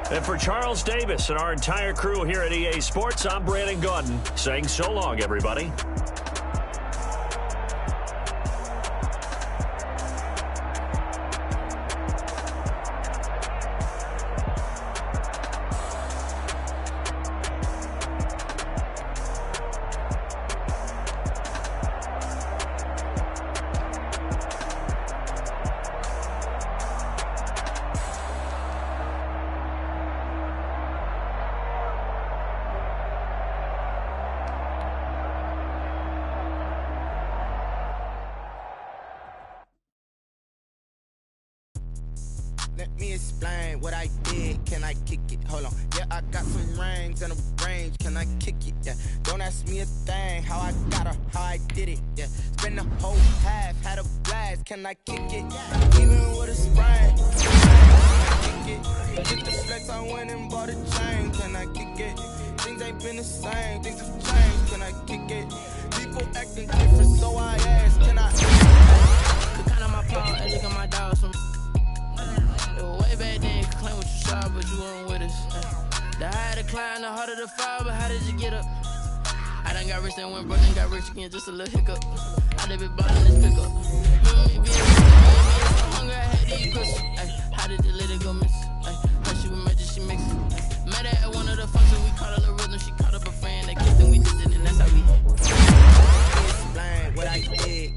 And for Charles Davis and our entire crew here at EA Sports, I'm Brandon Gaudin saying so long, everybody. Let me explain what I did. Can I kick it? Hold on. Yeah, I got some rings and a range. Can I kick it? Yeah. Don't ask me a thing. How I got her, how I did it. Yeah. Spend the whole half, had a blast. Can I kick it? Even with a sprain. Get the flex, I went and bought a chain. Can I kick it? Things ain't been the same. Things have changed. Can I kick it? People acting different, so I asked. Can I? Could count on my paw and look at my dogs from. Way back then, you could claim what you saw, but you weren't with us. The higher the climb, the harder the fall, but how did you get up? I done got rich and went broke and got rich again, just a little hiccup. I done been ballin' this pickup.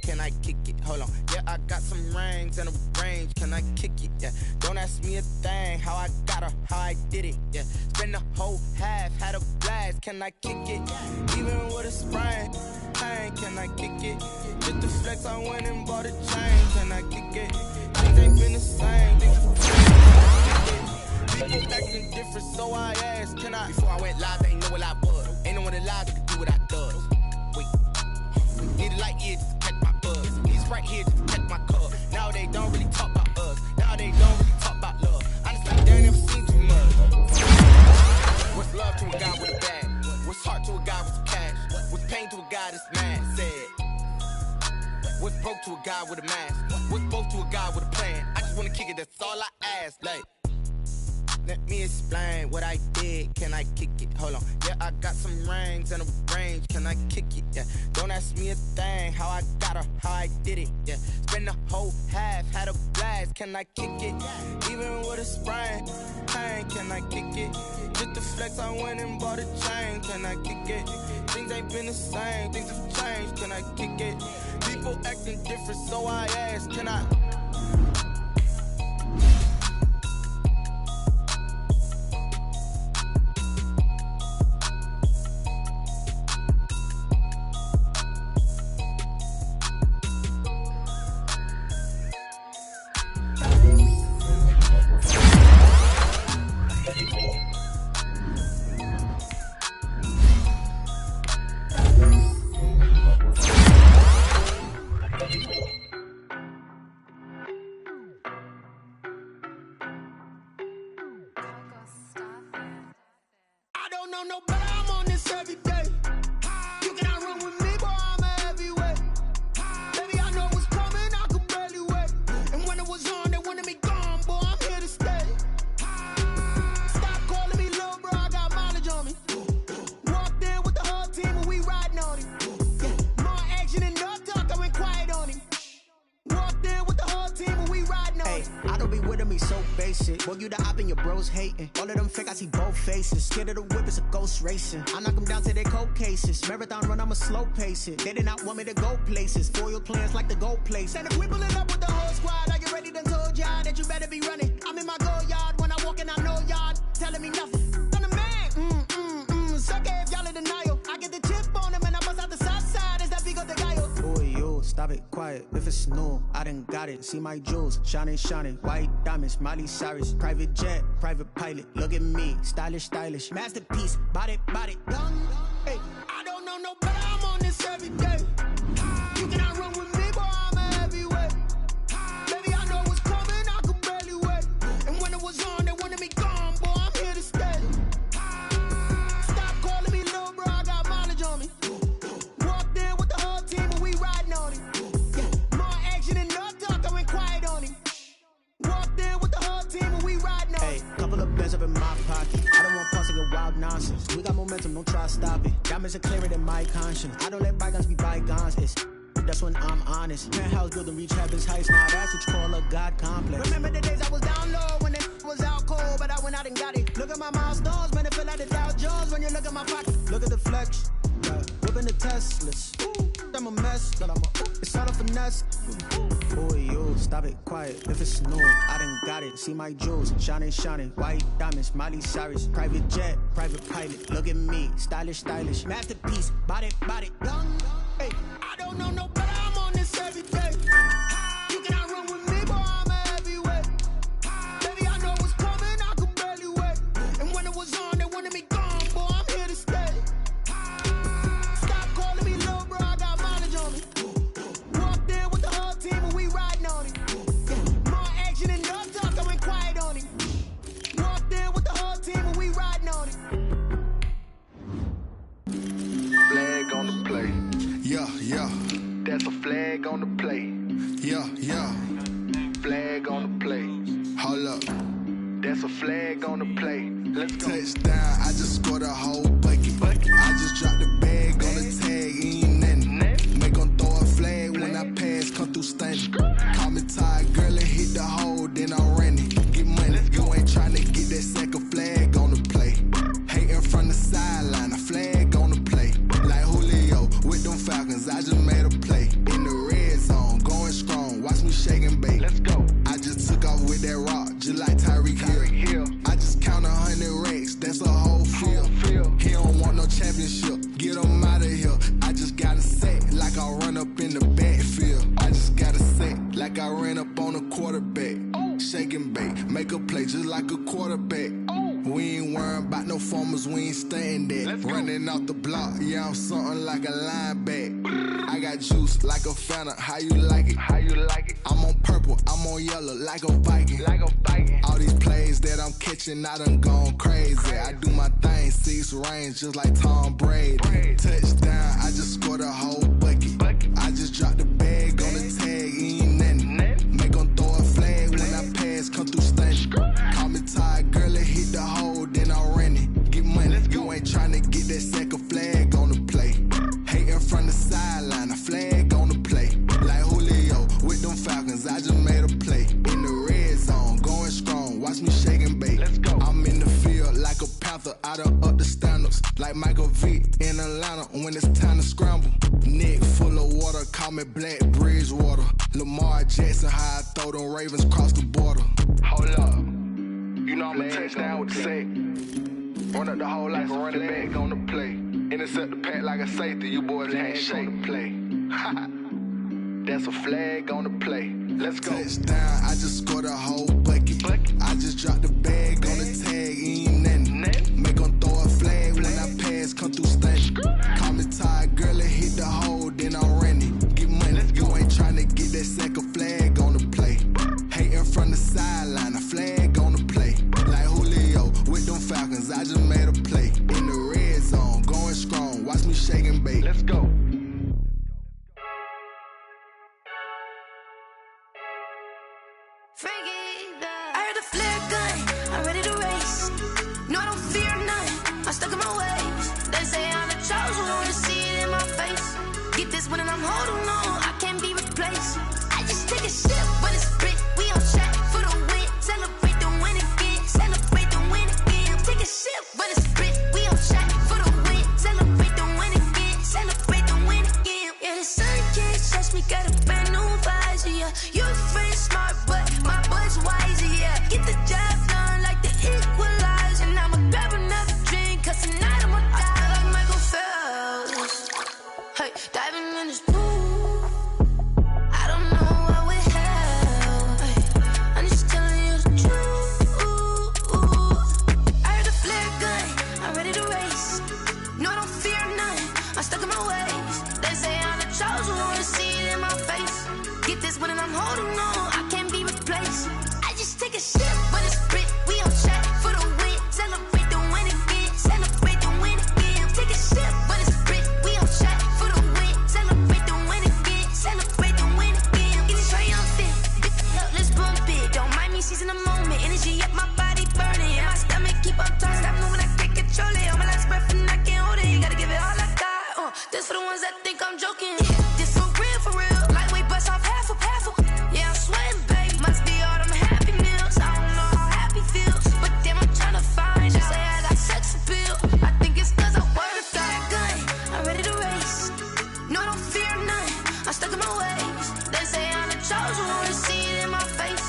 can I kick it? Hold on, yeah, I got some rings and a range, can I kick it? Yeah, don't ask me a thing, how I got her, how I did it. Yeah, spend the whole half, had a blast, can I kick it? Even with a sprain, can I kick it? Just the flex, I went and bought a chain, can I kick it? Things ain't been the same, people acting different, so I asked, can I? Before I went live, they ain't know what I was. Ain't no one alive that could do what I does. Wait, need a light here just to catch my buzz. He's right here just to catch my cup. Now they don't really talk about us. Now they don't really talk about love. Honestly, they ain't never seen too much. What's love to a guy with a bag? What's heart to a guy with some cash? What's pain to a guy that's mad? Said. What's broke to a guy with a mask? What's broke to a guy with a plan? I just wanna kick it, that's all I ask. Like, let me explain what I did, can I kick it? Hold on, yeah, I got some rings and a range, can I kick it? Yeah, don't ask me a thing, how I got her, how I did it. Yeah, spend the whole half, had a blast, can I kick it? Even with a sprain, can I kick it? Just the flex, I went and bought a chain, can I kick it? Things ain't been the same, things have changed, can I kick it? People acting different, so I ask, can I? Scared of the whip, it's a ghost racing. I knock them down to their cold cases. Marathon run, I'ma slow pace it. They did not want me to go places. Foil plans like the gold place. And if we pulling up with the whole squad, I get ready to told y'all that you better be running. I'm in my go yard when I walk in, I know y'all telling me nothing. I'm the man, sucker if y'all in denial. I get the chip on them and I bust out the south side. Is that big of the guy? Boy, yo, stop it, quiet. If it's new, I done got it. See my jewels, shining, white diamonds, Miley Cyrus, private jet, private pilot. Look at me, stylish, masterpiece, body, young. Hey, I don't know no better. I'm on this every day. You cannot run with me, boy. I'm a heavyweight. Baby, I know what's coming. I could barely wait. And when it was on, they wanted me gone, boy. I'm here to stay. Stop calling me little bro. I got mileage on me. Walked in with the whole team, and we riding on it. Yeah, more action than no talk. I went quiet on him. Walked in with the whole team, and we riding on it. Hey, couple of bands up in my pocket. I don't want parts of your wild nonsense. We got momentum, don't try to stop it. Diamonds are clearer than my conscience. I don't let bygones be bygones. That's when I'm honest. Penthouse building, reach heaven's heights. Now that's what you call a God complex. Remember the days I was down low when it was out cold, but I went out and got it. Look at my milestones, man, it feel like the Dow Jones when you look at my pocket. Look at the flex, whipping the Teslas. I'm a mess, but it's all a finesse. Boy, yo, stop it, quiet. If it's new, I done got it. See my jewels, shining, white diamonds, Miley Cyrus, private jet, private pilot. Look at me, stylish, masterpiece, body, young. Hey, I don't know no better. I'm on this every day. You cannot run with me, boy. I'm a heavyweight. Baby, I know what's coming. I could barely wait. And when it was on, they wanted me gone, boy. I'm here to stay. Stop calling me little bro. I got mileage on me. Walked in with the whole team, and we riding on it. Yeah, more action than no talk. I went quiet on him. Walked in with the whole team, and we riding on it. Flag on the play. Yeah. That's a flag on the play. Yeah. Flag on the play. Hold up. That's a flag on the play. Let's go. Touchdown, I just scored a whole bucket. I just dropped the bag on the tag, ain't nothing. Make 'em throw a flag when I pass, come through stunning. Call me tired, girl, and hit the hole, then I'm running. Get money, you ain't tryna get that second flag on the play. Hating from the sideline, a flag on the play. Like Julio with them Falcons, I just made a play. In the red ran up on a quarterback. Shake and bake, make a play just like a quarterback. We ain't worrying about no formers, we ain't staying there. Running off the block, yeah, I'm something like a linebacker. I got juice like a Fanta, how you like it? How you like it? I'm on purple, I'm on yellow, like a Viking. Like a Viking. All these plays that I'm catching, I done gone crazy. I do my thing, 6 range, just like Tom Brady. Touchdown, I just scored a whole bucket. I just dropped the bag on the tag, ain't nothing. Make 'em throw a flag when I pass, come through stunning. Call me tired, girl, it hit the hole, then I ran it. Get money, you ain't tryna get that second flag on the play. Hating from the sideline, a flag on the play. Like Julio with them Falcons, I just made a play. In the red zone, going strong, watch me shake and bake. I'm in the field like a Panther, I done up the standards. Like Michael Vick in Atlanta when it's time to scramble. Neck full of water, call me Black Bridgewater. Lamar Jackson, how I throw them Ravens cross the border. Hold up, you know I'm a touchdown with the sack. Run up the hole like a running back on the play. Intercept the pack like a safety, you boys ain't shake the play. That's a flag on the play. Let's go. Touchdown, I just scored a whole bucket. I just dropped the bag on the tag, ain't nothing. Make 'em throw a flag when I pass, come through stunning. Call me tired, girl, it hit the hole, then I ran it. Get money, you ain't tryna get that second flag on the play. Hating from the sideline, a flag on the play. Like Julio with them Falcons, I just made a play. In the red zone, going strong, watch me shake and bake. Let's go. I heard the flare gun, I'm ready to race. No, I don't fear none, I'm stuck in my ways. They say I'm the chosen one, see it in my face. Get this one and I'm holding on, I can't be replaced. I just take a sip, but it's spit, we on track for the win. Celebrate the win again, celebrate the win again. Take a sip, but it's spit, we on track for the win. Celebrate the win again, celebrate the win again. Yeah, the sun can't touch me, got a brand new visor, yeah. Your friend smart, but my boy's wiser, yeah. Get the job done like the equalizer. And I'ma grab another drink, cause tonight I'ma die like Michael Phelps. Hey, diving in this pool, I don't know what we have. Hey, I'm just telling you the truth. I heard the flare gun, I'm ready to race. No, I don't fear none, I'm stuck in my ways. They say I'm the chosen one, see it in my face. Get this one and I'm holding on, I can't be replaced. I just take a sip, but it's spit, we on track for the win. Celebrate the win again, celebrate the win again. Take a sip, but it's spit, we on track for the win. Celebrate the win again, celebrate the win again. Get it triumphant, look, let's bump it. Don't mind me seizing the moment, energy up my body burning. And my stomach keep up tight, stop moving, I can't control it. On my last breath and I can't hold it, you gotta give it all I got. This for the ones that think I'm joking. This for real, lightweight bust off half a. Yeah, I'm sweating, babe, must be all them happy meals. I don't know how happy feels, but damn, I'm tryna find you. Say I got sex appeal, I think it's cause I work a fire gun, I'm ready to race. No, I don't fear none, I'm stuck in my ways. They say I'm the chosen one, see it in my face.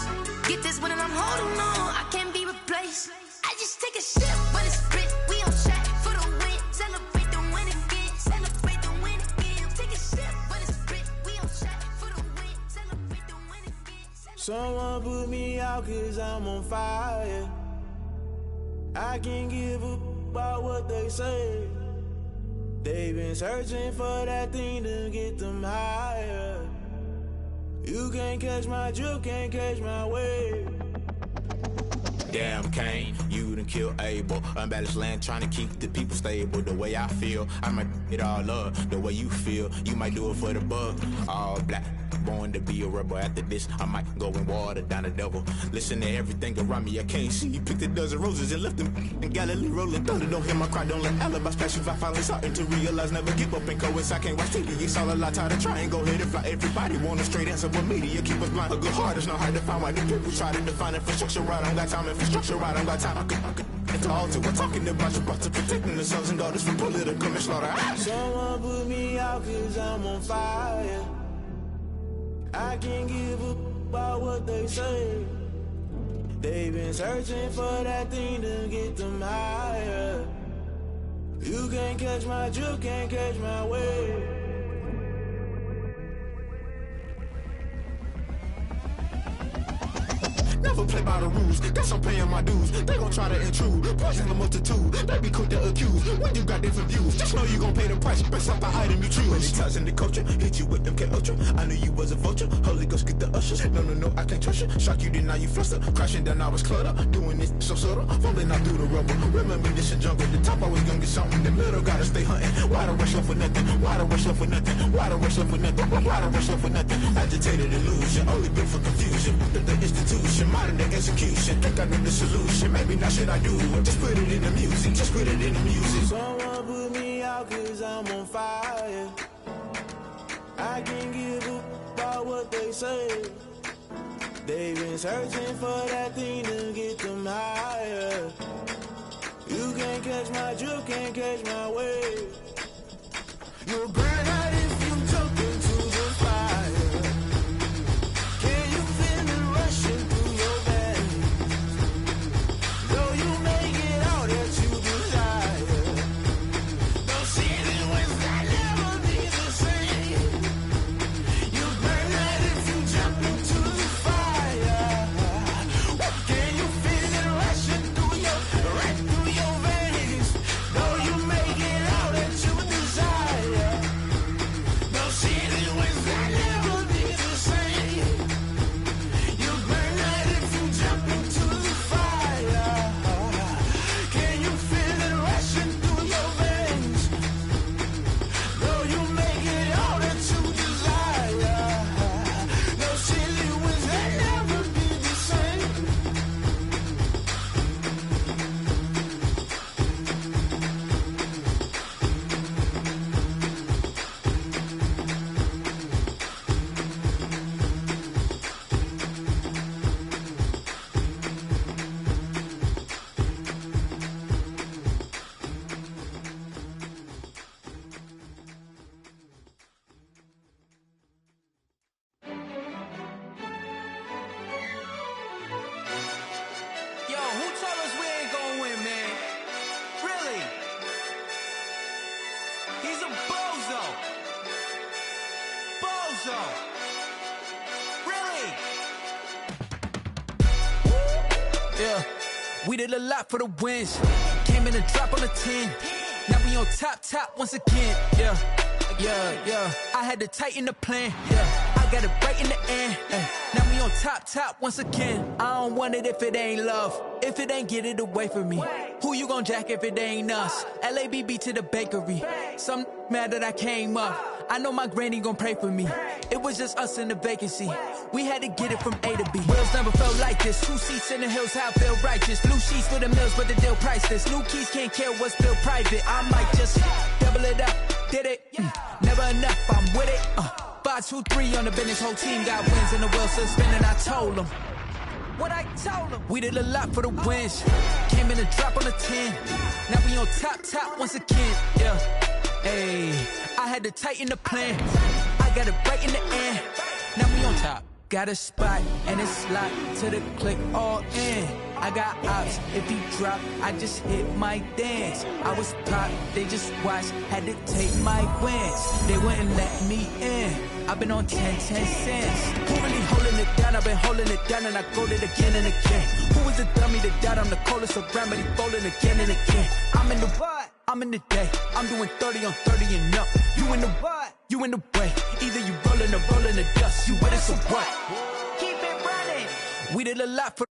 Get this one and I'm holding on, I can't be replaced. I just take a sip, but it's spit, we on track for the win. Celebrate the win again, celebrate the win again. Take a sip, but it's spit, we on track for the win. Celebrate the win again. Someone put me out cause I'm on fire. I can't give up about what they say. They've been searching for that thing to get them higher. You can't catch my drift, can't catch my wave. Damn, Kane, you done killed Abel. Unbalanced land, trying to keep the people stable. The way I feel, I might it all up. The way you feel, you might do it for the bug. All black, born to be a rebel. After this, I might go and water down the devil. Listen to everything around me, I can't see. Picked a dozen roses and left them in Galilee rolling thunder. Don't hear my cry, don't let alibis pass you. I finally starting to realize, never give up and coincide. Can't watch TV, it's all a lot. Tired of trying, go ahead and fly. Everybody want a straight answer, but media keep us blind. A good heart is not hard to find. Why the people try to define infrastructure right? I don't got time, infrastructure right, I don't got time. I could it's all to we're talking about you, about to protecting the sons and daughters from political and slaughter. Someone put me out cause I'm on fire. I can't give up about what they say. They've been searching for that thing to get them higher. You can't catch my drift, can't catch my wave. never play by the rules. Guess I'm paying my dues. They gon' try to intrude, poison the multitude. They be quick to accuse when you got different views. Just know you gon' pay the price based off the item you choose. Many times in the culture, hit you with them K Ultra. I knew you was a vulture. Holy Ghost get the ushers. No, I can't trust you. Shock you, then now you fluster. Crashing down, I was cluttered. Doing this so subtle, fumbling out through the rubble. Remember this in jungle. The top always gonna get something. The middle gotta stay hunting. Why the rush up for nothing? Why the rush up for nothing? Why the rush up for nothing? Why the rush up for nothing? Agitated illusion, only built for confusion. The institution, modern day execution. Think I know the solution. Maybe not should I do it? Just put it in the music. Just put it in the music. Someone put me out 'cause I'm on fire. I can't give up about what they say. They've been searching for that thing to get them higher. You can't catch my drift, can't catch my wave. You'll burn out if you jump into the fire. Can you feel it rushing through your veins? Though you make it all that you desire. No ceiling was that never be the same. You burn out if you jump into the fire. Can you feel it rushing through your veins? Though you make it all that you desire. No ceiling was that never be the same. You burn out if you jump into the fire. Can you feel it rushing through your veins? Though you make it all that you desire. No ceiling was that never be the same. Yo, who told us we ain't gonna win, man? Really? He's a bozo. Bozo. Really? Yeah, we did a lot for the wins. Came in and drop on the 10. Now we on top once again. Yeah. I had to tighten the plan. Yeah, I got it right in the end. Now we on top once again. I don't want it if it ain't love. If it ain't, get it away from me. Who you gon' jack if it ain't us? LABB to the bakery. Some mad that I came up. I know my granny gon' pray for me. It was just us in the vacancy. We had to get it from A to B. Wheels never felt like this. 2 seats in the hills, how I feel righteous. Blue sheets for the mills, but the deal priceless. New keys can't care what's still private. I might just double it up. Did it? Never enough, I'm with it. 5, 2, 3 on the business. Whole team got wins and the wheels still spinning. I told them what I told them. We did a lot for the wins. Came in and drop on the 10. Now we on top once again. Yeah. Hey, I had to tighten the plan. I got it right in the end. Now we on top. Got a spot and it's locked to the click all in. I got ops, if he drop, I just hit my dance. I was pop, they just watched, had to take my wins. They wouldn't let me in. I've been on 10 cents. Who really holding it down? I've been holding it down and I go it again and again. Who was the dummy that died? I'm the coldest around, but he folding again and again. I'm in the what? I'm in the day. I'm doing 30 on 30 and up. You in the what? You in the way. Either you rolling or rolling the dust. You with us or what? Keep it running. We did a lot for